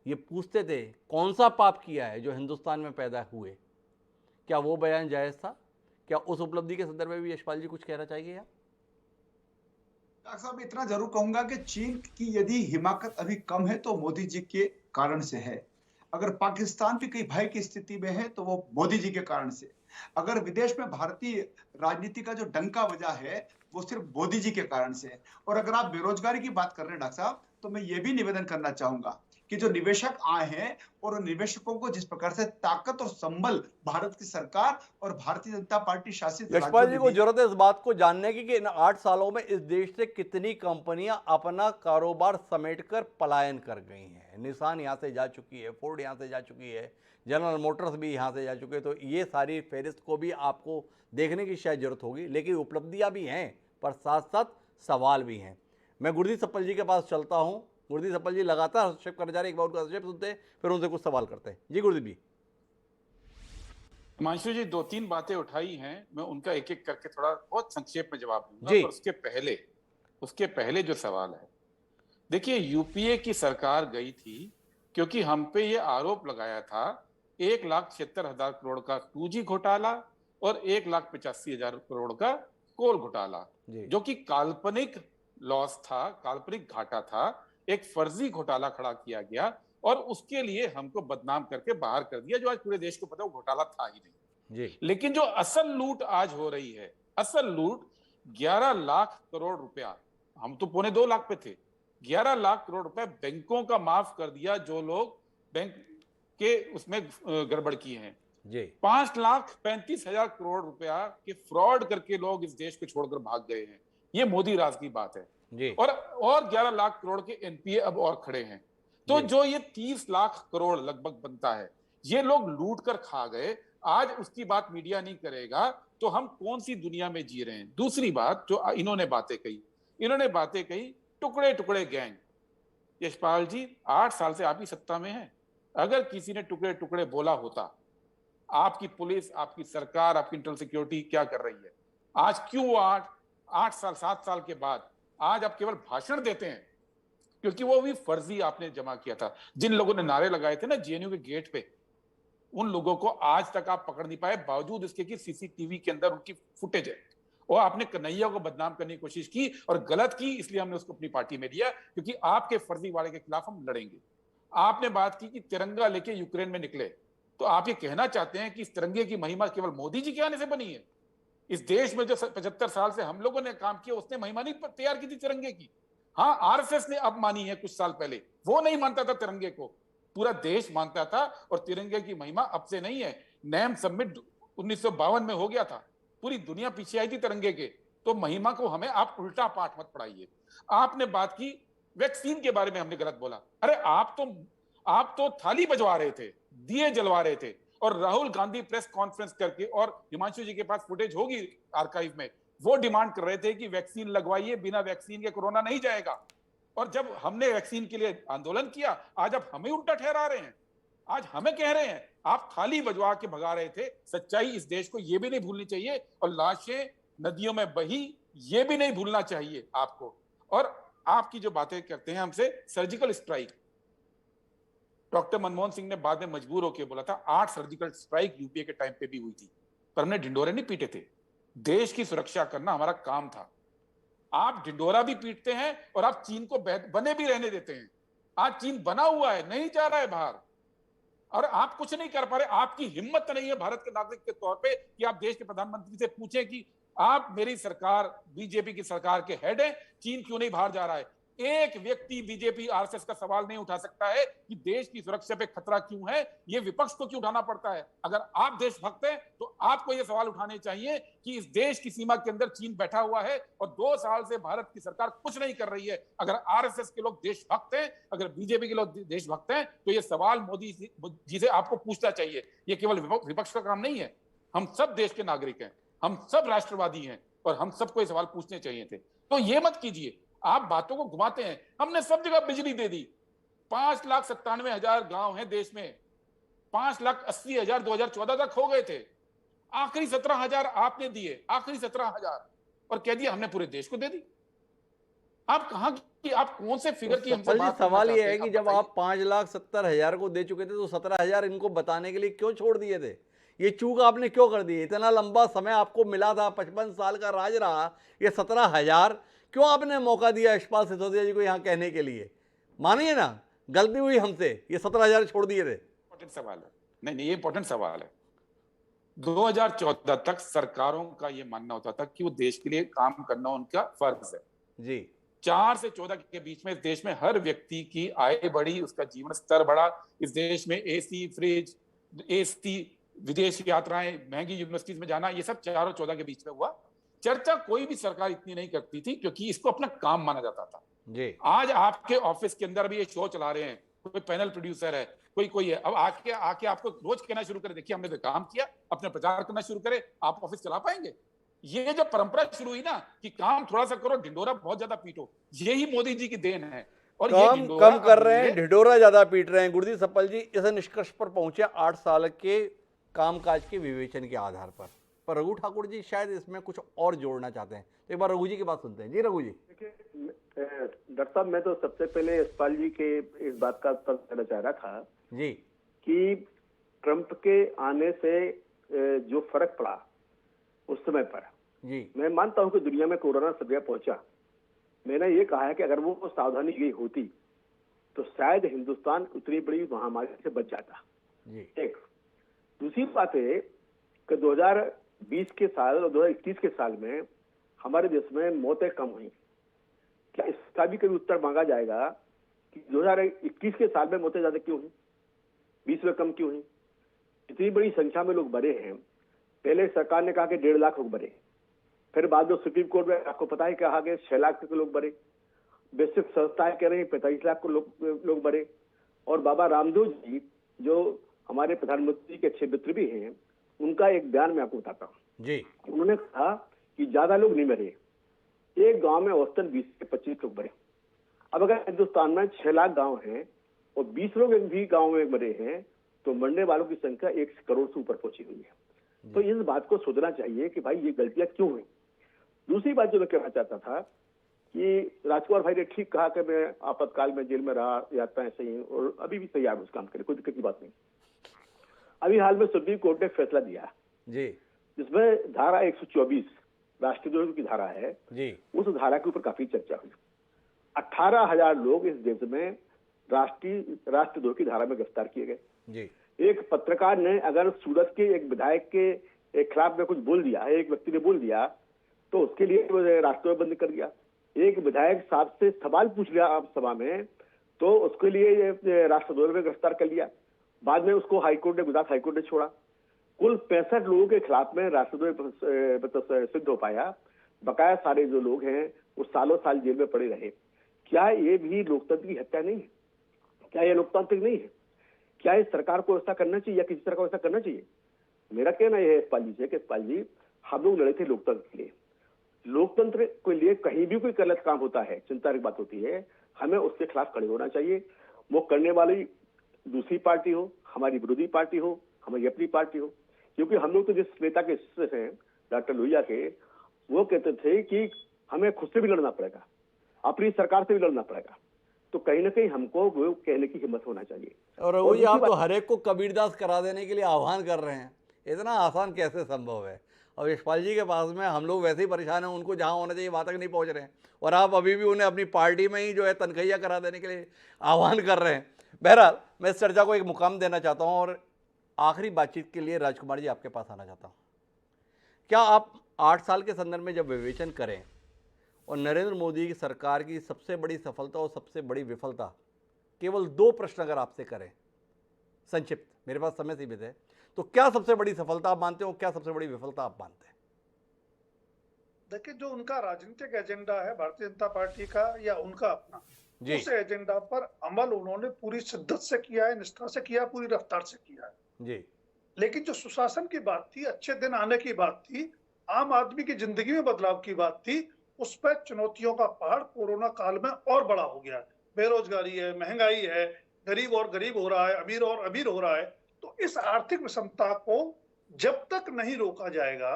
ये पूछते थे कौन सा पाप किया है जो हिंदुस्तान में पैदा हुए। क्या वो बयान जायज़ था? क्या उस उपलब्धि के संदर्भ में भी यशपाल जी कुछ कहना चाहिए? या डॉक्टर साहब, इतना जरूर कहूंगा कि चीन की यदि हिमाकत अभी कम है तो मोदी जी के कारण से है। अगर पाकिस्तान भी कहीं भय की स्थिति में है तो वो मोदी जी के कारण से। अगर विदेश में भारतीय राजनीति का जो डंका बजा है वो सिर्फ मोदी जी के कारण से है। और अगर आप बेरोजगारी की बात कर रहे हैं डॉक्टर साहब, तो मैं ये भी निवेदन करना चाहूंगा कि जो निवेशक आए हैं और उन निवेशकों को जिस प्रकार से ताकत और संबल भारत की सरकार और भारतीय जनता पार्टी शासित यशपाल जी राज्यों को में दी। जरूरत है इस बात को जानने की कि इन 8 सालों में इस देश से कितनी कंपनियां अपना कारोबार समेटकर पलायन कर गई हैं। निसान यहाँ से जा चुकी है, फोर्ड यहाँ से जा चुकी है, जनरल मोटर्स भी यहाँ से जा चुके हैं। तो ये सारी फहरिस्त को भी आपको देखने की शायद जरूरत होगी, लेकिन उपलब्धियाँ भी हैं पर साथ साथ सवाल भी हैं। मैं गुरदीप सप्पल जी के पास चलता हूँ। गुरदीप सप्पल जी लगातार हस्तक्षेप कर जा रहे हैं, एक बार उनका हस्तक्षेप सुनते हैं फिर उनसे कुछ सवाल करते हैं। जी गुरदीप जी। हिमांशु जी 2-3 बातें उठाई हैं, मैं उनका एक एक करके थोड़ा बहुत संक्षेप में जवाब दूंगा। जी। पर उसके पहले जो सवाल है, देखिए यूपीए की सरकार गई थी क्योंकि हम पे ये आरोप लगाया था 1,76,000 करोड़ का 2G घोटाला और 1,85,000 करोड़ का कोल घोटाला, जो कि काल्पनिक लॉस था, काल्पनिक घाटा था, एक फर्जी घोटाला खड़ा किया गया और उसके लिए हमको बदनाम करके बाहर कर दिया, जो आज पूरे देश को पता है वो घोटाला था ही नहीं। जी। लेकिन जो असल लूट आज हो रही है, असल लूट 11 लाख करोड़ रुपया, हम तो 2.25 लाख पे थे, 11 लाख करोड़ रुपए बैंकों का माफ कर दिया जो लोग बैंक के उसमें गड़बड़ किए हैं। जी। 5,35,000 करोड़ रुपया के फ्रॉड करके लोग इस देश को छोड़कर भाग गए हैं। ये मोदी राज की बात है। जी और 11 लाख करोड़ के एनपीए अब और खड़े हैं। तो जी। जो ये 30 लाख करोड़ लगभग बनता है, ये लोग लूट कर खा गए। आज उसकी बात मीडिया नहीं करेगा तो हम कौन सी दुनिया में जी रहे हैं। दूसरी बात जो इन्होंने बातें कही टुकड़े टुकड़े गैंग। यशपाल जी 8 साल से आप ही सत्ता में हैं। अगर किसी ने टुकड़े टुकड़े बोला होता, आपकी पुलिस, आपकी सरकार, आपकी इंटरनल सिक्योरिटी क्या कर रही है? आज क्यों 8 साल 7 साल के बाद आज आप केवल भाषण देते हैं? क्योंकि वो भी फर्जी आपने जमा किया था। जिन लोगों ने नारे लगाए थे ना जेएनयू के गेट पे, उन लोगों को आज तक आप पकड़ नहीं पाए, बावजूद इसके कि सीसीटीवी के अंदर उनकी फुटेज है। और आपने कन्हैया को बदनाम करने की कोशिश की और गलत की, इसलिए हमने उसको अपनी पार्टी में लिया, क्योंकि आपके फर्जी वाले के खिलाफ हम लड़ेंगे। आपने बात की कि तिरंगा लेके यूक्रेन में निकले, तो आप ये कहना चाहते हैं कि इस तिरंगे की महिमा केवल मोदी जी के आने से बनी है? इस देश में जो 75 साल से हम लोगों ने काम किया, उसने महिमा नहीं तैयार की थी तिरंगे की। हाँ, आरएसएस ने अब मानी है कुछ साल पहले, वो नहीं मानता था तिरंगे को, पूरा देश मानता था। और तिरंगे की महिमा अब से नहीं है, नैम समिट 1952 में हो गया था, पूरी दुनिया पीछे आई थी तिरंगे के। तो महिमा को हमें आप उल्टा पाठ मत पढ़ाइए। आपने बात की वैक्सीन के बारे में, हमने गलत बोला। अरे आप तो थाली बजवा रहे थे, दिए जलवा रहे थे, और राहुल गांधी प्रेस कॉन्फ्रेंस करके, और हिमांशु जी के पास फुटेज होगी आर्काइव में, वो डिमांड कर रहे थे कि वैक्सीन लगवाइए, बिना वैक्सीन के कोरोना नहीं जाएगा। और जब हमने वैक्सीन के लिए आंदोलन किया, आज आप हमें उल्टा ठहरा रहे हैं। आज हमें कह रहे हैं आप थाली बजवा के भगा रहे थे। सच्चाई इस देश को ये भी नहीं भूलनी चाहिए, और लाशें नदियों में बही ये भी नहीं भूलना चाहिए आपको। और आपकी जो बातें करते हैं हमसे, surgical strike, doctor Manmohan Singh ने बाद में मजबूर होकर बोला था 8 सर्जिकल स्ट्राइक यूपीए के टाइम पे भी हुई थी, पर हमने ढिंडोरे नहीं पीटे थे। देश की सुरक्षा करना हमारा काम था। आप ढिंडोरा भी पीटते हैं और आप चीन को बने भी रहने देते हैं। आज चीन बना हुआ है, नहीं जा रहा है बाहर, और आप कुछ नहीं कर पा रहे। आपकी हिम्मत नहीं है भारत के नागरिक के तौर पे कि आप देश के प्रधानमंत्री से पूछें कि आप, मेरी सरकार बीजेपी की सरकार के हेड है, चीन क्यों नहीं बाहर जा रहा है? एक व्यक्ति बीजेपी आरएसएस का सवाल नहीं उठा सकता है कि देश की सुरक्षा पे खतरा क्यों है, ये विपक्ष को क्यों उठाना पड़ता है? अगर आप देशभक्त हैं तो आपको ये सवाल उठाने चाहिए कि इस देश की सीमा के अंदर चीन बैठा हुआ है और 2 साल से भारत की सरकार कुछ नहीं कर रही है। अगर आरएसएस के लोग देशभक्त हैं, अगर बीजेपी के लोग देशभक्त हैं, तो ये सवाल मोदी जी से आपको पूछना चाहिए। ये केवल विपक्ष का काम नहीं है, हम सब देश के नागरिक हैं, हम सब राष्ट्रवादी हैं, और हम सबको ये सवाल पूछने चाहिए थे। तो ये मत कीजिए, आप बातों को घुमाते हैं। हमने सब जगह बिजली दे दी। 5,97,000 गांव हैं देश में, 5,80,000 2014 तक हो गए थे। आखिरी 17,000 आपने दिए, आखिरी 17,000, और कह दिया हमने पूरे देश को दे दी। आप कहां की, आप कौन से फिगर की हमसे बात? सवाल ये है कि जब आप 5,70,000 को दे चुके थे तो 17,000 इनको बताने के लिए क्यों छोड़ दिए थे? ये चूक आपने क्यों कर दी? इतना लंबा समय आपको मिला था, 55 साल का राज रहा, ये 17,000 क्यों आपने मौका दिया यशपाल सिसोदिया जी को यहाँ कहने के लिए? मानिए ना, गलती हुई हमसे, ये 17,000 छोड़ दिए थे। इंपॉर्टेंट सवाल है। नहीं, ये इंपॉर्टेंट सवाल है। 2014 तक सरकारों का ये मानना होता था कि वो देश के लिए काम करना उनका फर्ज है जी। 4 से 14 के बीच में इस देश में हर व्यक्ति की आय बढ़ी, उसका जीवन स्तर बढ़ा। इस देश में एसी, फ्रिज, एसी, विदेश यात्राएं, महंगी यूनिवर्सिटीज में जाना, ये सब 4 और 14 के बीच में हुआ। चर्चा कोई भी सरकार इतनी नहीं करती थी, क्योंकि इसको अपना काम माना जाता था जी। आज आपके ऑफिस के अंदर भी ये शो चला रहे हैं, कोई पैनल प्रोड्यूसर है, कोई है, अब आके आपको रोज कहना शुरू करे, देखिए हमने तो काम किया, अपने प्रचार करना शुरू करे, आप ऑफिस चला पाएंगे? ये जो परंपरा शुरू हुई ना कि काम थोड़ा सा करो, ढिंडोरा बहुत ज्यादा पीटो, यही मोदी जी की देन है। और काम कम कर रहे हैं, ढिंडोरा ज्यादा पीट रहे हैं। गुरदीप सप्पल जी इस निष्कर्ष पर पहुंचे 8 साल के कामकाज के विवेचन के आधार पर रघु ठाकुर जी शायद इसमें कुछ और जोड़ना चाहते हैं, तो एक बार रघु जी की बात सुनते हैं। जी रघु जी। देखिए डॉक्टर साहब, मैं तो सबसे पहले यशपाल जी के इस बात का उत्तर देना चाह रहा था जी कि ट्रंप के आने से जो फर्क पड़ा उस समय पर जी, मैं मानता हूं कि दुनिया में कोरोना सब जगह पहुंचा। मैंने ये कहा है कि अगर वो सावधानी ली होती तो शायद हिंदुस्तान उतनी बड़ी महामारी से बच जाता जी। एक। दूसरी बात है कि 2020 के साल और 2021 के साल में हमारे देश में मौतें कम हुई। क्या इसका भी कभी उत्तर मांगा जाएगा कि 2021 के साल में मौतें ज्यादा क्यों हुई, 20 में कम क्यों हुई? इतनी बड़ी संख्या में लोग मरे हैं। पहले सरकार ने कहा कि 1.5 लाख लोग मरे, फिर बाद में सुप्रीम कोर्ट में आपको पता है कहा गया 6 लाख तक लोग मरे, बेसिक संस्थाएं कह रहे हैं 45 लाख को लोग मरे। और बाबा रामदेव जी जो हमारे प्रधानमंत्री के अच्छे मित्र भी हैं, उनका एक बयान मैं आपको बताता हूँ जी। उन्होंने कहा कि ज्यादा लोग नहीं मरे, एक गांव में औसतन 20 से 25 लोग मरे। अब अगर हिंदुस्तान में 6 लाख गांव हैं और 20 लोग भी गांव में मरे हैं तो मरने वालों की संख्या 1 करोड़ से ऊपर पहुंची हुई है। तो इस बात को सोचना चाहिए कि भाई ये गलतियां क्यों हुई। दूसरी बात जो मैं कहना चाहता था कि राजकुमार भाई ने ठीक कहा कि मैं आपातकाल में जेल में रहा, यात्राएं सही हैं और अभी भी तैयार हूं उस काम के लिए, कोई दिक्कत की बात नहीं। अभी हाल में सुप्रीम कोर्ट ने फैसला दिया जी जिसमें धारा 124 राष्ट्रद्रोह की धारा है जी। उस धारा के ऊपर काफी चर्चा हुई। 18,000 लोग इस देश में राष्ट्रद्रोह की धारा में गिरफ्तार किए गए जी। एक पत्रकार ने अगर सूरत के एक विधायक के खिलाफ में कुछ बोल दिया, एक व्यक्ति ने बोल दिया, तो उसके लिए राष्ट्रद्रोह बंद कर दिया। एक विधायक साहब से सवाल पूछ लिया आप सभा में तो उसके लिए राष्ट्रद्रोह में गिरफ्तार कर लिया। बाद में उसको हाईकोर्ट ने, गुजरात हाईकोर्ट ने छोड़ा। कुल 65 लोगों के खिलाफ में राष्ट्रद्रोह सिद्ध हो पाया। बकाया सारे जो लोग हैं वो सालों साल जेल में पड़े रहे। क्या ये भी लोकतंत्र की हत्या नहीं है? क्या ये लोकतांत्रिक नहीं है? क्या इस सरकार को ऐसा करना चाहिए या किसी सरकार को ऐसा करना चाहिए? मेरा कहना यह है इकबाल जी से कि इकबाल जी, हम लोग लड़े थे लोकतंत्र के लिए। लोकतंत्र के लिए कहीं भी कोई गलत काम होता है, चिंता की बात होती है, हमें उसके खिलाफ खड़े होना चाहिए। वो करने वाली दूसरी पार्टी हो, हमारी विरोधी पार्टी हो, हमारी अपनी पार्टी हो। क्योंकि हम लोग तो जिस नेता के शिष्य हैं डॉक्टर लोहिया के, वो कहते थे कि हमें खुद से भी लड़ना पड़ेगा, अपनी सरकार से भी लड़ना पड़ेगा। तो कहीं ना कहीं हमको वो कहने की हिम्मत होना चाहिए। और वही आप तो हर एक को कबीरदास करा देने के लिए आह्वान कर रहे हैं, इतना आसान कैसे संभव है? और यशपाल जी के पास में हम लोग वैसे ही परेशान हैं, उनको जहाँ होना चाहिए वहाँ तक नहीं पहुँच रहे हैं, और आप अभी भी उन्हें अपनी पार्टी में ही जो है तनख्वाहियाँ करा देने के लिए आह्वान कर रहे हैं। बहरहाल मैं इस चर्चा को एक मुकाम देना चाहता हूँ और आखिरी बातचीत के लिए राजकुमार जी आपके पास आना चाहता हूँ। क्या आप 8 साल के संदर्भ में जब विवेचन करें और नरेंद्र मोदी की सरकार की सबसे बड़ी सफलता और सबसे बड़ी विफलता, केवल 2 प्रश्न अगर आपसे करें संक्षिप्त, मेरे पास समय सीमित है, तो क्या सबसे बड़ी सफलता आप मानते हो, क्या सबसे बड़ी विफलता आप मानते हैं? देखिए, जो उनका राजनीतिक एजेंडा है भारतीय जनता पार्टी का या उनका अपना, उस एजेंडा पर अमल उन्होंने पूरी शिद्दत से किया है, निष्ठा से किया, पूरी रफ्तार से किया है जी। लेकिन जो सुशासन की बात थी, अच्छे दिन आने की बात थी, आम आदमी की जिंदगी में बदलाव की बात थी, उस पर चुनौतियों का पहाड़ कोरोना काल में और बड़ा हो गया है। बेरोजगारी है, महंगाई है, गरीब और गरीब हो रहा है, अमीर और अमीर हो रहा है। तो इस आर्थिक विषमता को जब तक नहीं रोका जाएगा,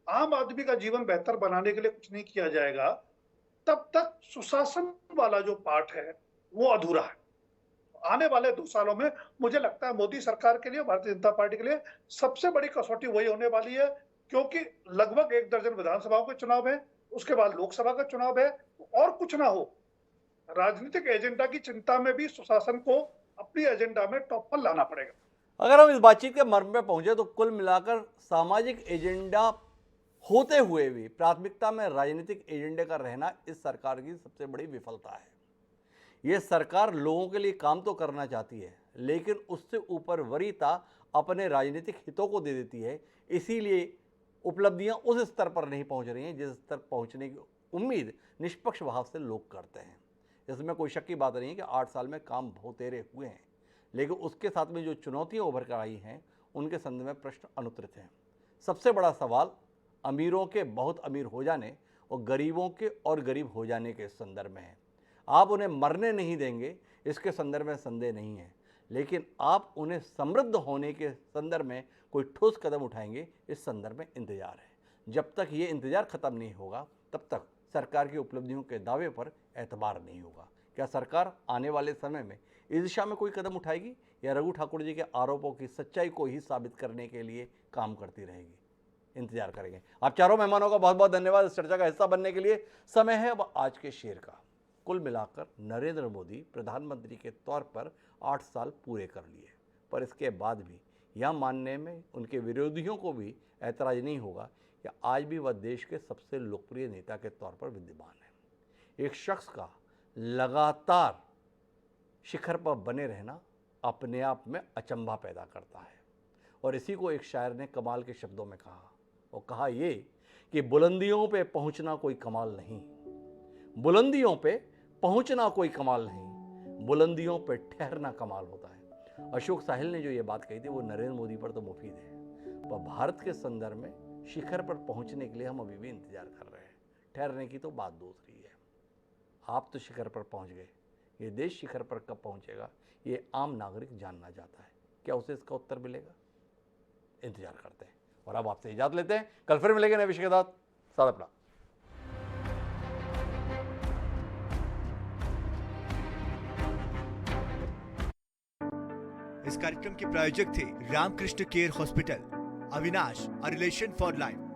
आम आदमी का जीवन बेहतर बनाने के लिए कुछ नहीं किया जाएगा, तब तक सुशासन वाला जो पार्ट है वो अधूरा है। आने वाले 2 सालों में मुझे लगता है मोदी सरकार के लिए, भारतीय जनता पार्टी के लिए सबसे बड़ी कसौटी वही होने वाली है, क्योंकि लगभग 1 दर्जन विधानसभाओं के चुनाव है, उसके बाद लोकसभा का चुनाव है, और कुछ ना हो, राजनीतिक एजेंडा की चिंता में भी सुशासन को अपनी एजेंडा में टॉप पर लाना पड़ेगा। अगर हम इस बातचीत के मर्म में पहुंचे तो कुल मिलाकर सामाजिक एजेंडा होते हुए भी प्राथमिकता में राजनीतिक एजेंडे का रहना इस सरकार की सबसे बड़ी विफलता है। ये सरकार लोगों के लिए काम तो करना चाहती है, लेकिन उससे ऊपर वरीयता अपने राजनीतिक हितों को दे देती है। इसीलिए उपलब्धियां उस स्तर पर नहीं पहुंच रही हैं जिस स्तर पहुंचने की उम्मीद निष्पक्ष भाव से लोग करते हैं। इसमें कोई शक की बात नहीं है कि 8 साल में काम बहुतेरे हुए हैं, लेकिन उसके साथ में जो चुनौतियां उभर कर आई हैं उनके संदर्भ में प्रश्न अनुत्तरित हैं। सबसे बड़ा सवाल अमीरों के बहुत अमीर हो जाने और गरीबों के और गरीब हो जाने के संदर्भ में है। आप उन्हें मरने नहीं देंगे, इसके संदर्भ में संदेह नहीं है, लेकिन आप उन्हें समृद्ध होने के संदर्भ में कोई ठोस कदम उठाएंगे, इस संदर्भ में इंतजार है। जब तक ये इंतजार खत्म नहीं होगा तब तक सरकार की उपलब्धियों के दावे पर एतबार नहीं होगा। क्या सरकार आने वाले समय में इस दिशा में कोई कदम उठाएगी या रघु ठाकुर जी के आरोपों की सच्चाई को ही साबित करने के लिए काम करती रहेगी? इंतजार करेंगे। आप चारों मेहमानों का बहुत बहुत धन्यवाद इस चर्चा का हिस्सा बनने के लिए। समय है अब आज के शेर का। कुल मिलाकर नरेंद्र मोदी प्रधानमंत्री के तौर पर 8 साल पूरे कर लिए, पर इसके बाद भी यह मानने में उनके विरोधियों को भी ऐतराज नहीं होगा कि आज भी वह देश के सबसे लोकप्रिय नेता के तौर पर विद्यमान है। एक शख्स का लगातार शिखर पर बने रहना अपने आप में अचंभा पैदा करता है, और इसी को एक शायर ने कमाल के शब्दों में कहा, और कहा ये कि बुलंदियों पे पहुंचना कोई कमाल नहीं, बुलंदियों पे पहुंचना कोई कमाल नहीं, बुलंदियों पे ठहरना कमाल होता है। अशोक साहिल ने जो ये बात कही थी वो नरेंद्र मोदी पर तो मुफीद है, पर भारत के संदर्भ में शिखर पर पहुंचने के लिए हम अभी भी इंतजार कर रहे हैं। ठहरने की तो बात दूसरी है। आप तो शिखर पर पहुंच गए, ये देश शिखर पर कब पहुंचेगा ये आम नागरिक जानना चाहता है। क्या उसे इसका उत्तर मिलेगा? इंतजार करते हैं। और अब आपसे इजाजत लेते हैं, कल फिर मिलेंगे नए विषय के साथ। सादा प्रणाम। इस कार्यक्रम के प्रायोजक थे Ramakrishna care hospital, Avinash, a relation for life.